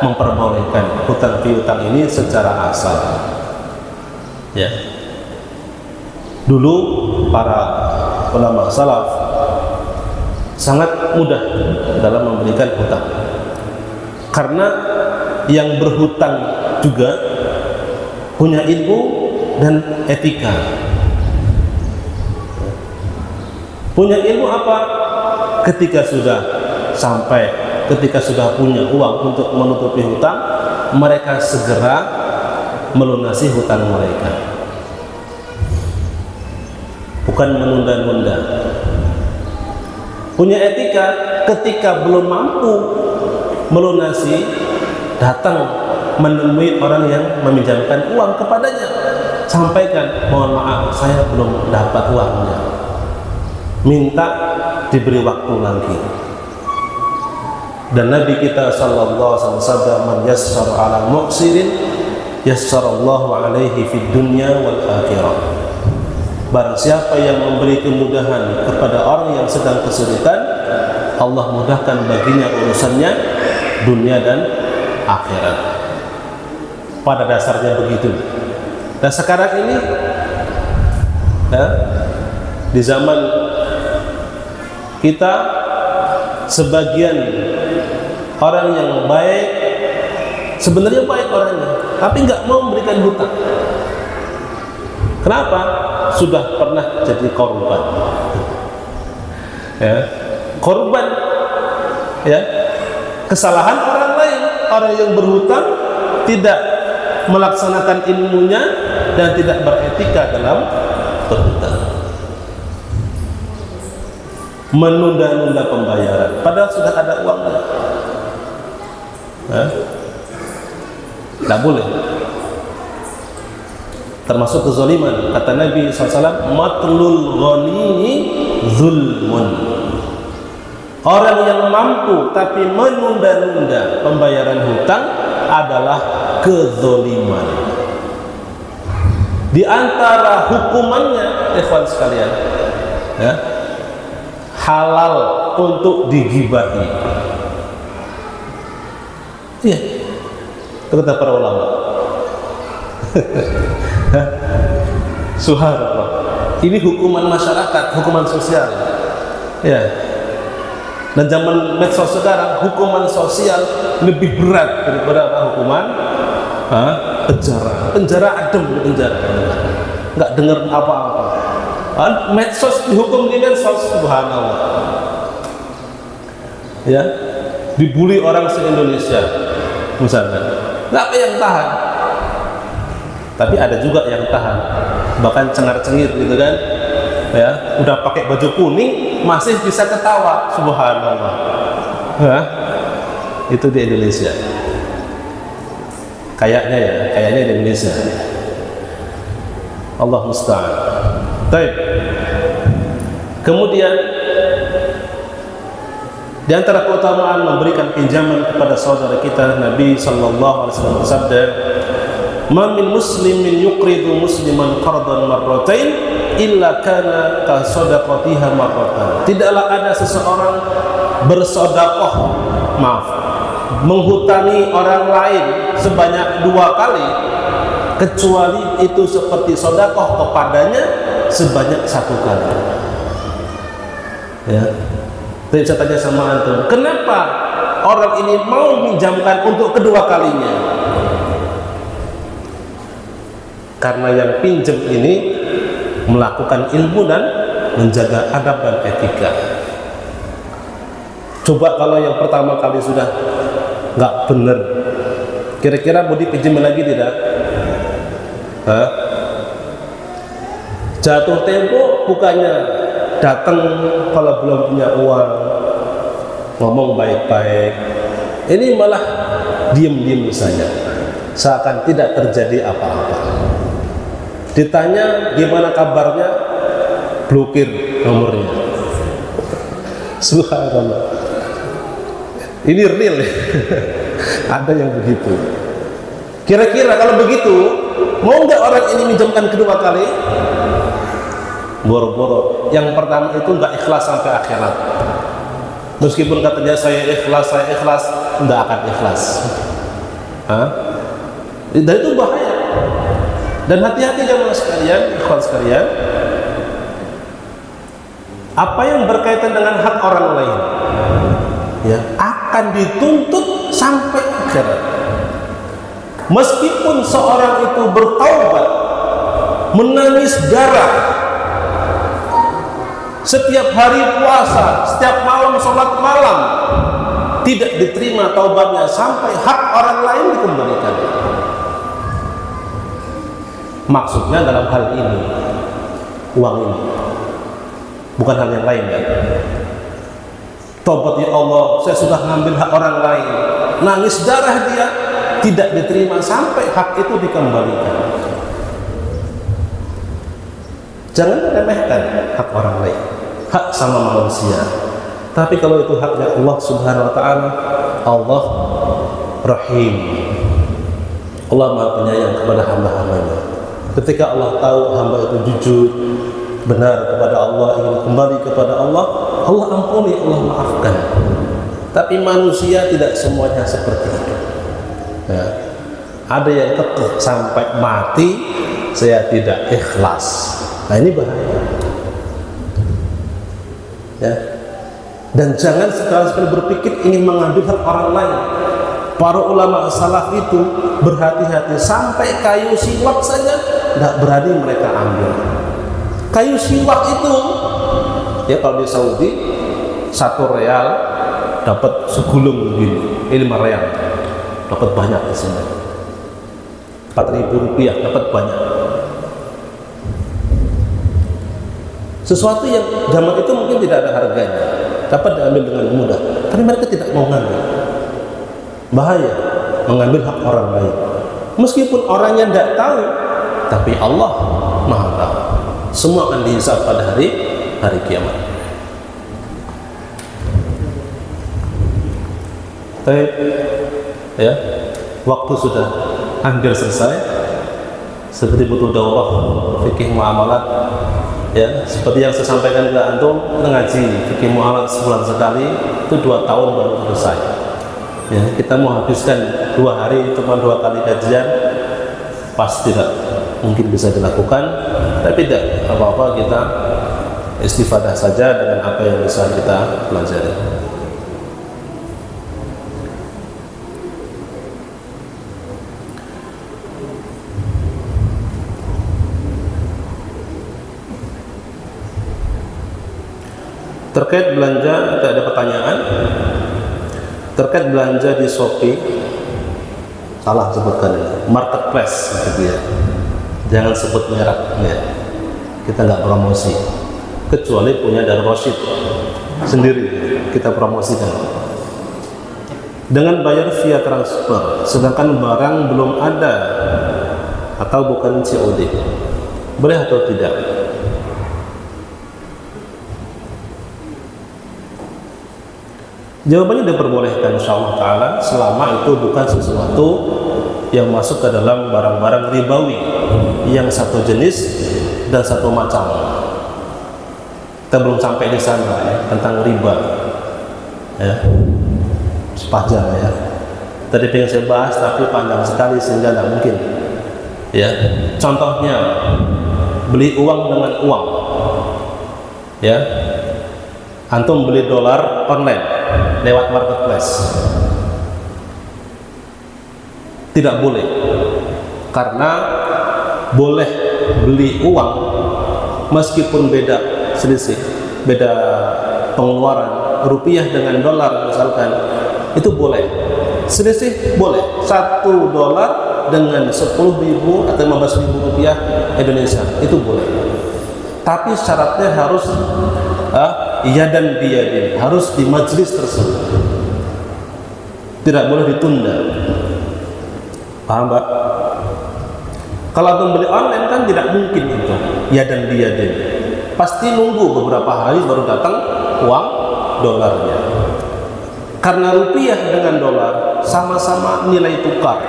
memperbolehkan hutang piutang ini secara asal. Ya, dulu para ulama salaf sangat mudah dalam memberikan hutang, karena yang berhutang juga punya ilmu dan etika. Punya ilmu apa? Ketika sudah punya uang untuk menutupi hutang, mereka segera melunasi hutang mereka, bukan menunda-nunda. Punya etika, ketika belum mampu melunasi datang menemui orang yang meminjamkan uang kepadanya, sampaikan, mohon maaf saya belum dapat uangnya, minta diberi waktu lagi. Dan Nabi kita sallallahu alaihi wasallam, man yassar ala mu'sirin yassarallahu alaihi fid dunya wal akhirah. Barang siapa yang memberi kemudahan kepada orang yang sedang kesulitan, Allah mudahkan baginya urusannya dunia dan akhirat. Pada dasarnya begitu. Dan sekarang ini ya, di zaman kita, sebagian orang yang baik sebenarnya baik orangnya, tapi nggak mau memberikan hutang. Kenapa? Sudah pernah jadi korban. Ya, korban ya kesalahan orang lain. Orang yang berhutang tidak melaksanakan ilmunya dan tidak beretika dalam berhutang, menunda-nunda pembayaran padahal sudah ada uangnya. Tidak boleh. Termasuk kezaliman. Kata Nabi SAW, matlul ghaniyyi zulmun. Orang yang mampu tapi menunda-nunda pembayaran hutang adalah kezaliman. Di antara hukumannya, ikhwan sekalian, ya, halal untuk digibahi. Iya, itu kata para ulama. Subhanallah. Ini hukuman masyarakat, hukuman sosial. Ya. Dan zaman medsos sekarang, hukuman sosial lebih berat daripada hukuman penjara. Penjara adem, penjara. Nggak dengar apa-apa. Medsos dihukum di medsos, subhanallah. Ya, dibully orang se-Indonesia, misalnya. Nggak ada yang tahan. Tapi ada juga yang tahan, bahkan cengar-cengir gitu kan, ya, udah pakai baju kuning masih bisa ketawa, subhanallah. Itu di Indonesia, kayaknya ya, kayaknya di Indonesia. Allah musta'an. Baik. Kemudian di antara keutamaan memberikan pinjaman kepada saudara kita, Nabi sallallahu alaihi wasallam bersabda, "Ma min muslimin yuqridu musliman qardan marratain illa kana ka sadaqatiha marratan." Tidaklah ada seseorang bersedekah, menghutangi orang lain sebanyak 2 kali, kecuali itu seperti sedekah kepadanya sebanyak 1 kali. Ya. Jadi saya tanya sama antum, kenapa orang ini mau minjamkan untuk kedua kalinya? Karena yang pinjam ini melakukan ilmu dan menjaga adab dan etika. Coba kalau yang pertama kali sudah nggak benar, kira-kira mau dipinjam lagi tidak? Jatuh tempo bukannya datang kalau belum punya uang, ngomong baik-baik, ini malah diem-diem saja, seakan tidak terjadi apa-apa. Ditanya gimana kabarnya, blokir nomornya. Subhanallah. Ini real ya. Ada yang begitu. Kira-kira kalau begitu, mau nggak orang ini minjamkan kedua kali? Boro-boro. Yang pertama itu nggak ikhlas sampai akhirat. Meskipun katanya saya ikhlas, nggak akan ikhlas. Dan itu bahaya. Dan hati-hati jemaah sekalian, ikhwan sekalian, apa yang berkaitan dengan hak orang lain, ya, akan dituntut sampai akhirat. Meskipun seorang itu bertaubat, menangis darah, setiap hari puasa, setiap malam sholat malam, tidak diterima taubatnya sampai hak orang lain dikembalikan. Maksudnya dalam hal ini, uang ini, bukan hal yang lain ya. Taubat ya Allah, saya sudah ngambil hak orang lain, nangis darah dia, tidak diterima sampai hak itu dikembalikan. Jangan remehkan hak orang lain, hak sama manusia. Tapi kalau itu haknya Allah Subhanahu wa taala, Allah Rahim. Allah Maha Penyayang kepada hamba-hambanya. Ketika Allah tahu hamba itu jujur, benar kepada Allah, ingin kembali kepada Allah, Allah ampuni, Allah maafkan. Tapi manusia tidak semuanya seperti itu. Ya. Ada yang kekeh sampai mati, saya tidak ikhlas. Nah ini bahaya. Ya. Dan jangan sekali-sekali berpikir ingin mengambil hak orang lain. Para ulama salaf itu berhati-hati, sampai kayu siwak saja tidak berani mereka ambil. Kayu siwak itu, ya kalau di Saudi 1 real dapat segulung begini, 5 real dapat banyak di sini. 4.000 rupiah dapat banyak. Sesuatu yang zaman itu mungkin tidak ada harganya, dapat diambil dengan mudah, tapi mereka tidak mau ngambil. Bahaya mengambil hak orang lain, meskipun orangnya tidak tahu, tapi Allah Maha tahu. Semua akan dihisab pada hari kiamat. Baik, ya, waktu sudah hampir selesai. Seperti butuh daurah fikih muamalat, ya, seperti yang saya sampaikan ke antum, ngaji fikih muamalat sebulan sekali itu 2 tahun baru selesai. Ya, kita mau habiskan 2 hari cuma 2 kali kajian, pasti tidak mungkin bisa dilakukan. Tapi tidak apa-apa, kita istifadah saja dengan apa yang bisa kita pelajari. Terkait belanja, ada pertanyaan terkait belanja di Shopee. Salah sebutkan ini, marketplace gitu ya. Jangan sebut merek ya. Kita nggak promosi, kecuali punya dari Roshid sendiri kita promosikan. Dengan bayar via transfer, sedangkan barang belum ada atau bukan COD, boleh atau tidak? Jawabannya diperbolehkan insyaallah ta'ala, selama itu bukan sesuatu yang masuk ke dalam barang-barang ribawi yang satu jenis dan satu macam. Kita belum sampai di sana ya, tentang riba ya, sepanjang ya. Tadi pengen saya bahas tapi panjang sekali sehingga tidak mungkin ya. Contohnya beli uang dengan uang ya, antum beli dolar online lewat marketplace, tidak boleh, karena boleh beli uang meskipun beda selisih, beda pengeluaran, rupiah dengan dolar misalkan, itu boleh selisih, boleh 1 dolar dengan 10.000 atau 15.000 rupiah Indonesia, itu boleh. Tapi syaratnya harus yadan biyadin, harus di majelis tersebut, tidak boleh ditunda. Paham Pak? Kalau antum beli online kan tidak mungkin itu yadan biyadin, pasti nunggu beberapa hari baru datang uang dolarnya, karena rupiah dengan dolar sama-sama nilai tukar,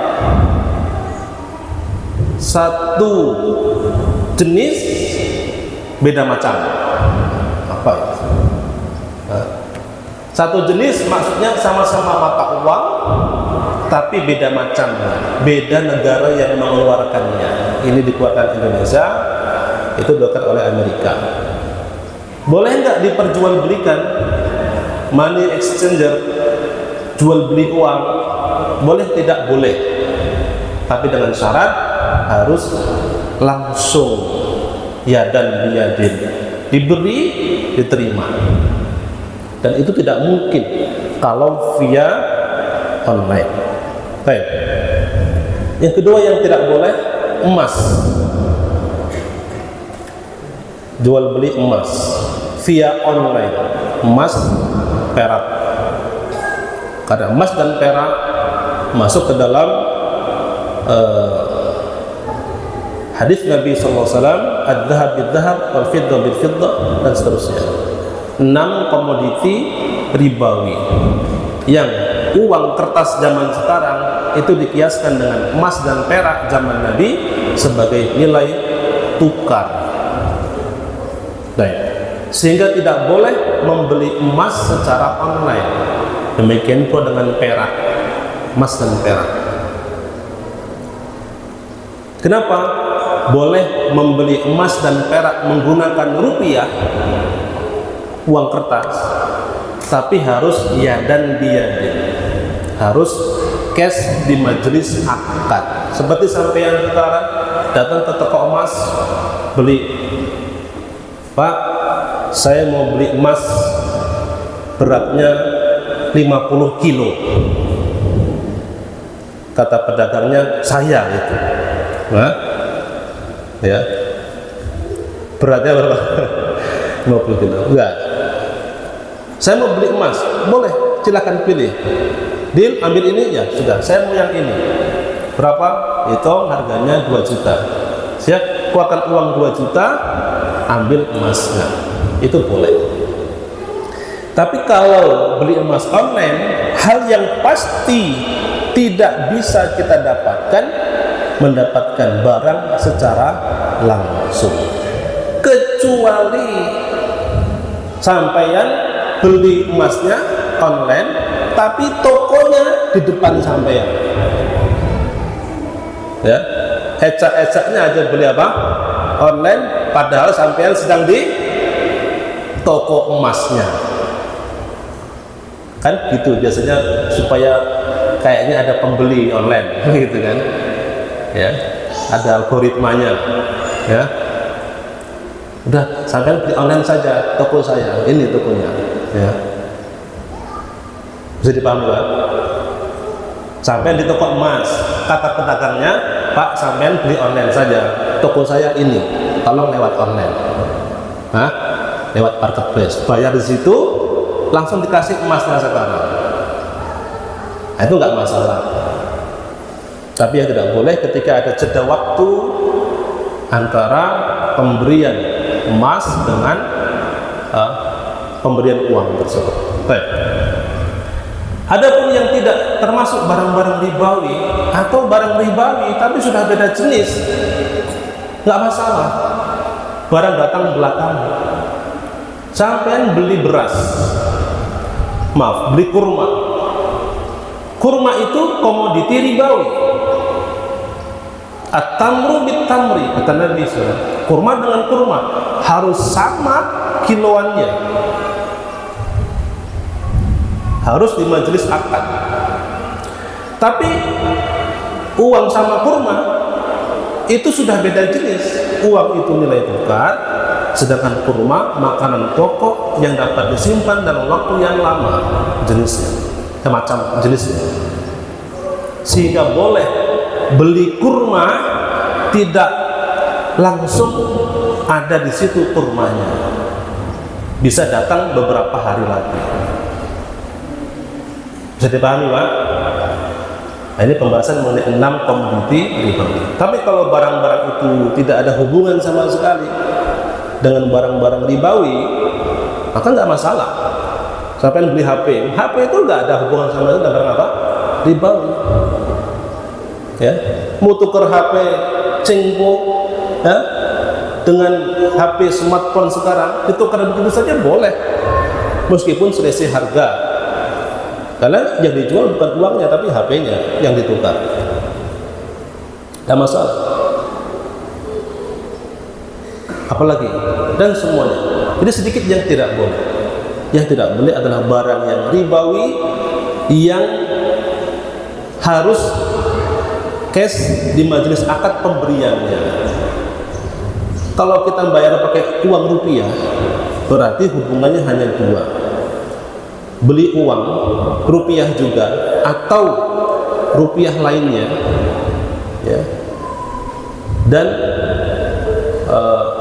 satu jenis beda macam. Apa itu? Satu jenis maksudnya sama-sama mata uang, tapi beda macam, beda negara yang mengeluarkannya. Ini dikeluarkan Indonesia, itu dikeluarkan oleh Amerika. Boleh nggak diperjualbelikan? Money exchanger, jual beli uang, boleh tidak? Boleh, tapi dengan syarat harus langsung yadan biyadin, diberi, diterima. Dan itu tidak mungkin kalau via online. Baik. Yang kedua yang tidak boleh, emas. Jual beli emas via online, emas, perak. Karena emas dan perak masuk ke dalam hadis Nabi SAW, ad-dhahab bil-dhahab, wal-fiddah bil-fiddah, dan seterusnya. 6 komoditi ribawi yang uang kertas zaman sekarang itu dikiaskan dengan emas dan perak zaman Nabi sebagai nilai tukar. Baik. Sehingga tidak boleh membeli emas secara online. Demikian pula dengan perak, emas dan perak. Kenapa boleh membeli emas dan perak menggunakan rupiah, uang kertas, tapi harus yadan biyadin, harus cash di majelis akad. Seperti sampean sekarang datang ke toko emas, beli, Pak, saya mau beli emas beratnya 50 kilo. Kata pedagangnya, saya itu. Nah, ya, beratnya berapa? 50 kilo. Enggak. Saya mau beli emas, boleh, silakan pilih. Deal, ambil ini, ya sudah, saya mau yang ini. Berapa? Hitung harganya 2 juta. Siap, keluarkan uang 2 juta, ambil emasnya. Itu boleh. Tapi kalau beli emas online, hal yang pasti tidak bisa kita dapatkan, mendapatkan barang secara langsung, kecuali sampeyan beli emasnya online tapi tokonya di depan sampeyan, ya, ecak-ecaknya aja beli apa online, padahal sampeyan sedang di toko emasnya. Kan gitu biasanya, supaya kayaknya ada pembeli online gitu kan, ya, ada algoritmanya, ya. Udah, sampai beli online saja, toko saya, ini tokonya, ya. Bisa dipahami, Pak? Sampai di toko emas, kata pedagangnya, Pak, sampai beli online saja, toko saya ini, tolong lewat online. Hah? Lewat marketplace, bayar di situ, langsung dikasih emasnya sekarang. Nah, itu nggak masalah. Tapi yang tidak boleh ketika ada jeda waktu antara pemberian emas dengan pemberian uang tersebut. Baik. Adapun yang tidak termasuk barang-barang ribawi atau barang ribawi tapi sudah beda jenis, nggak masalah. Barang datang belakang. Sampean beli beras, beli kurma. Kurma itu komoditi ribawi. At-tamru bit-tamri, kata Nabi SAW. Kurma dengan kurma harus sama kiloannya, harus di majelis akad. Tapi uang sama kurma itu sudah beda jenis. Uang itu nilai tukar, sedangkan kurma makanan pokok yang dapat disimpan dalam waktu yang lama jenisnya, macam jenisnya. Sehingga boleh beli kurma tidak langsung ada di situ kurmanya, bisa datang beberapa hari lagi. Bisa dipahami, Pak? Nah, ini pembahasan mengenai 6 komoditi ribawi. Tapi kalau barang-barang itu tidak ada hubungan sama sekali dengan barang-barang ribawi, maka nggak masalah. Sampai beli HP, HP itu nggak ada hubungan sama itu dengan apa? Ribawi. Ya, mau tuker HP cengpo, ya, dengan HP smartphone sekarang ditukar begitu saja boleh, meskipun selisih harga. Karena yang dijual bukan uangnya tapi HP-nya yang ditukar. Tidak masalah. Apalagi dan semuanya. Jadi sedikit yang tidak boleh. Yang tidak boleh adalah barang yang ribawi yang harus cash di majelis akad pemberiannya. Kalau kita bayar pakai uang rupiah, berarti hubungannya hanya dua. Beli uang rupiah juga atau rupiah lainnya, ya, dan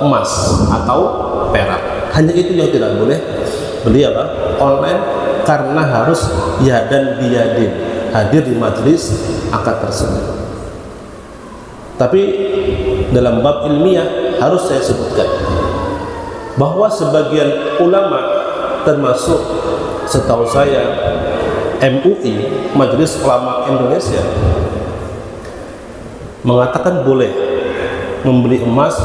emas atau perak. Hanya itu yang tidak boleh beli apa? Online, karena harus yadan biyadin, hadir di majelis akad tersebut. Tapi dalam bab ilmiah harus saya sebutkan bahwa sebagian ulama, termasuk setahu saya MUI, Majelis Ulama Indonesia, mengatakan boleh membeli emas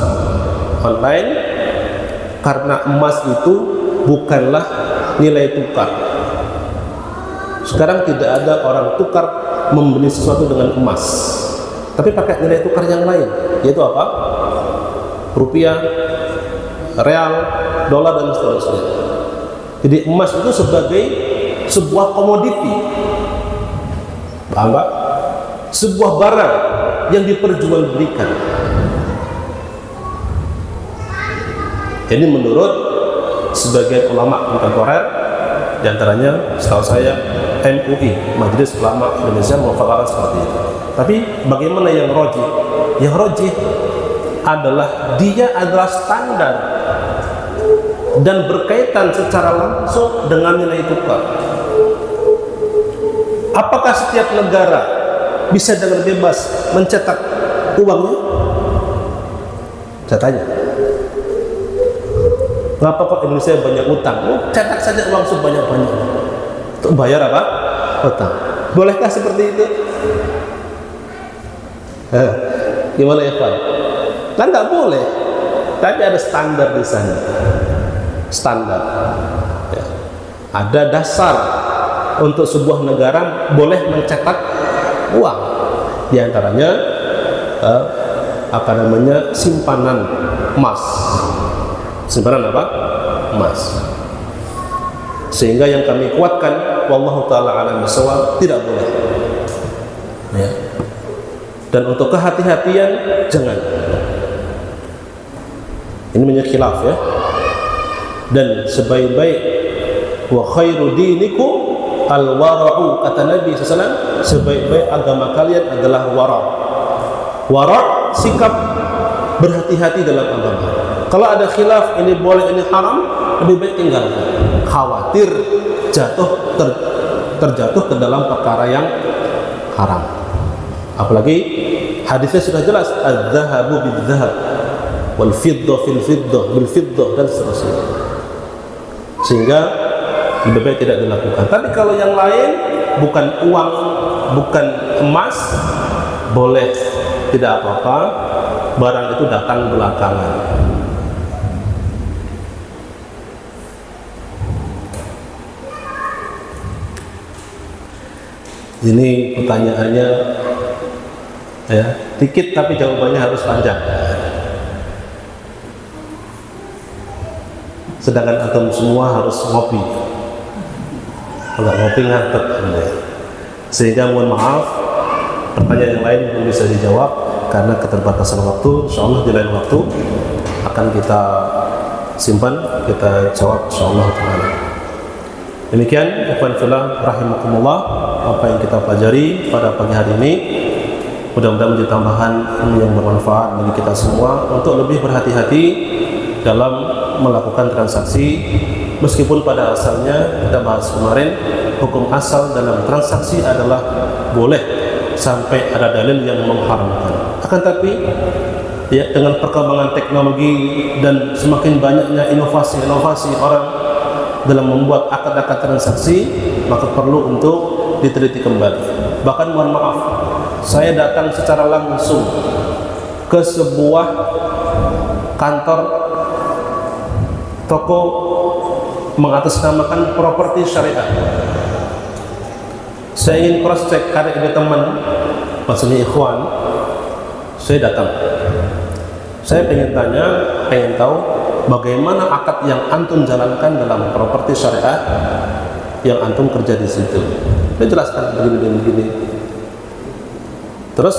online karena emas itu bukanlah nilai tukar. Sekarang tidak ada orang tukar membeli sesuatu dengan emas, tapi pakai nilai tukar yang lain, yaitu apa? Rupiah, real, dolar, dan seterusnya. Jadi emas itu sebagai sebuah komoditi, paham Pak? Sebuah barang yang diperjualbelikan. Ini menurut sebagian ulama kontemporer, diantaranya setahu saya MUI, Majelis Ulama Indonesia, mengfatwakan seperti itu. Tapi bagaimana yang rajih? Yang rajih adalah dia adalah standar dan berkaitan secara langsung dengan nilai tukar. Apakah setiap negara bisa dengan bebas mencetak uangnya? Saya tanya, kenapa kok Indonesia banyak utang? Cetak saja uang sebanyak-banyaknya untuk bayar apa? Utang. Bolehkah seperti itu? Gimana ya Pak? Kan nggak boleh. Tapi ada standar di sana. Standar. Ya. Ada dasar untuk sebuah negara boleh mencetak uang. Di antaranya simpanan emas. Simpanan apa? Emas. Sehingga yang kami kuatkan, wallahu taala alam bisawab, tidak boleh. Ya. Dan untuk kehati-hatian jangan. Ini menjadi khilaf ya. Dan sebaik-baik wa khairu dinikum al-wara'u, kata Nabi SAW, sebaik-baik agama kalian adalah wara'. Wara' sikap berhati-hati dalam agama. Kalau ada khilaf, ini boleh, ini haram, lebih baik tinggalkan. Khawatir terjatuh ke dalam perkara yang haram. Apalagi hadisnya sudah jelas, az-zahabu bil-zahab wal fiddah fil fiddah bil fiddah, dan seterusnya. Sehingga lebih baik tidak dilakukan. Tapi kalau yang lain, bukan uang, bukan emas, boleh, tidak apa-apa. Barang itu datang belakangan. Ini pertanyaannya ya, dikit tapi jawabannya harus panjang. Sedangkan antum semua harus ngopi. Kalau ngopi ngantuk, sehingga mohon maaf, pertanyaan yang lain belum bisa dijawab karena keterbatasan waktu. Insyaallah di lain waktu akan kita simpan, kita jawab insyaallah taala. Demikian ikhwan fillah rahimakumullah, apa yang kita pelajari pada pagi hari ini mudah-mudahan menjadi tambahan ilmu yang bermanfaat bagi kita semua untuk lebih berhati-hati dalam melakukan transaksi. Meskipun pada asalnya kita bahas kemarin, hukum asal dalam transaksi adalah boleh sampai ada dalil yang mengharamkan. Akan tapi ya, dengan perkembangan teknologi dan semakin banyaknya inovasi-inovasi orang dalam membuat akad-akad transaksi, maka perlu untuk diteliti kembali. Bahkan mohon maaf, saya datang secara langsung ke sebuah kantor toko mengatasnamakan properti syariah. Saya ingin cross check karena ini teman, maksudnya ikhwan. Saya datang, saya pengen tanya, pengen tahu bagaimana akad yang antum jalankan dalam properti syariah yang antum kerja di situ. Dia jelaskan begini. Terus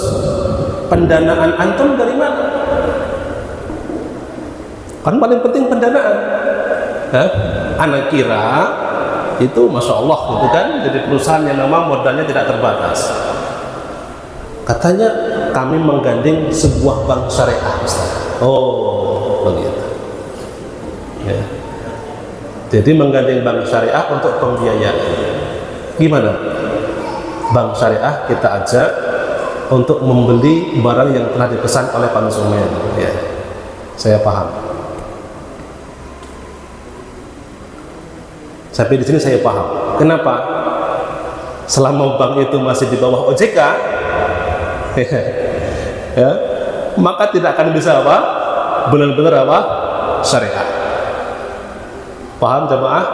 pendanaan antum dari mana? Kan paling penting pendanaan. Anak kira itu masya Allah gitu kan, jadi perusahaan yang memang modalnya tidak terbatas. Katanya kami menggandeng sebuah bank syariah, Ustaz. Oh, begitu. Ya. Jadi menggandeng bank syariah untuk pembiayaan. Gimana? Bank syariah kita ajak untuk membeli barang yang telah dipesan oleh konsumen. Ya, saya paham. Sampai di sini saya paham. Kenapa? Selama bank itu masih di bawah OJK, ya, maka tidak akan bisa apa? Benar-benar apa? Syariah. Paham jemaah?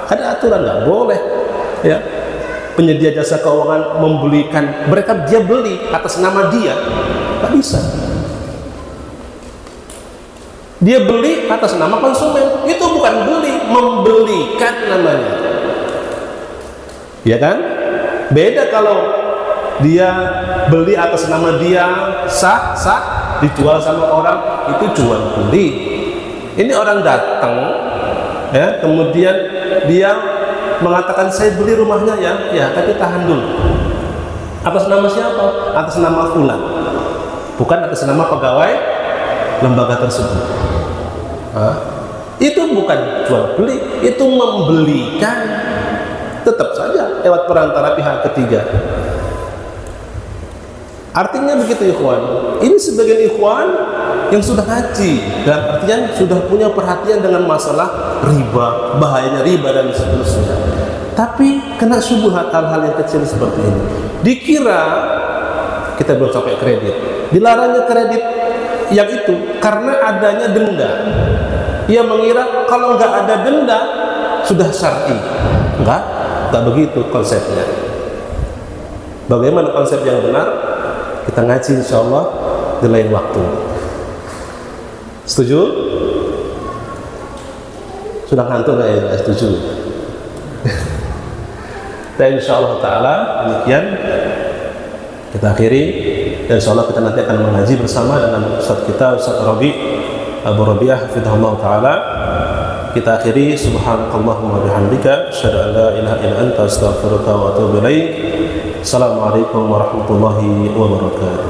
Ada aturan, nggak boleh, ya, penyedia jasa keuangan membelikan, dia beli atas nama dia, nggak bisa. Dia beli atas nama konsumen, itu bukan beli, membelikan namanya, ya kan? Beda kalau dia beli atas nama dia, sah, dijual sama orang, itu jual beli. Ini orang datang, ya, kemudian dia mengatakan saya beli rumahnya, ya, tapi tahan dulu. Atas nama siapa? Atas nama fulan, bukan atas nama pegawai lembaga tersebut. Itu bukan jual beli, itu membelikan, tetap saja lewat perantara pihak ketiga. Artinya begitu ikhwan, ini sebagian ikhwan yang sudah ngaji, dalam artian sudah punya perhatian dengan masalah riba, bahayanya riba dan seterusnya, tapi kena syubhat hal-hal yang kecil seperti ini. Dikira kita belum sampai kredit, dilarangnya kredit yang itu karena adanya denda. Ia mengira kalau nggak ada denda sudah syar'i. Enggak begitu konsepnya. Bagaimana konsep yang benar? Kita ngaji insyaallah di lain waktu. Setuju? Sudah ngantuk nggak ya? Setuju? Dan insyaallah ta'ala demikian kita akhiri. Dan insyaallah kita nanti akan mengaji bersama dengan Ustaz kita, Ustaz Rabi' Abu Rabi'ah hafizahullah ta'ala. Kita akhiri, subhanakallahumma bihamdika asyhadu an la ilaha illa anta astaghfiruka wa atubu ilaik. Assalamualaikum warahmatullahi wabarakatuh.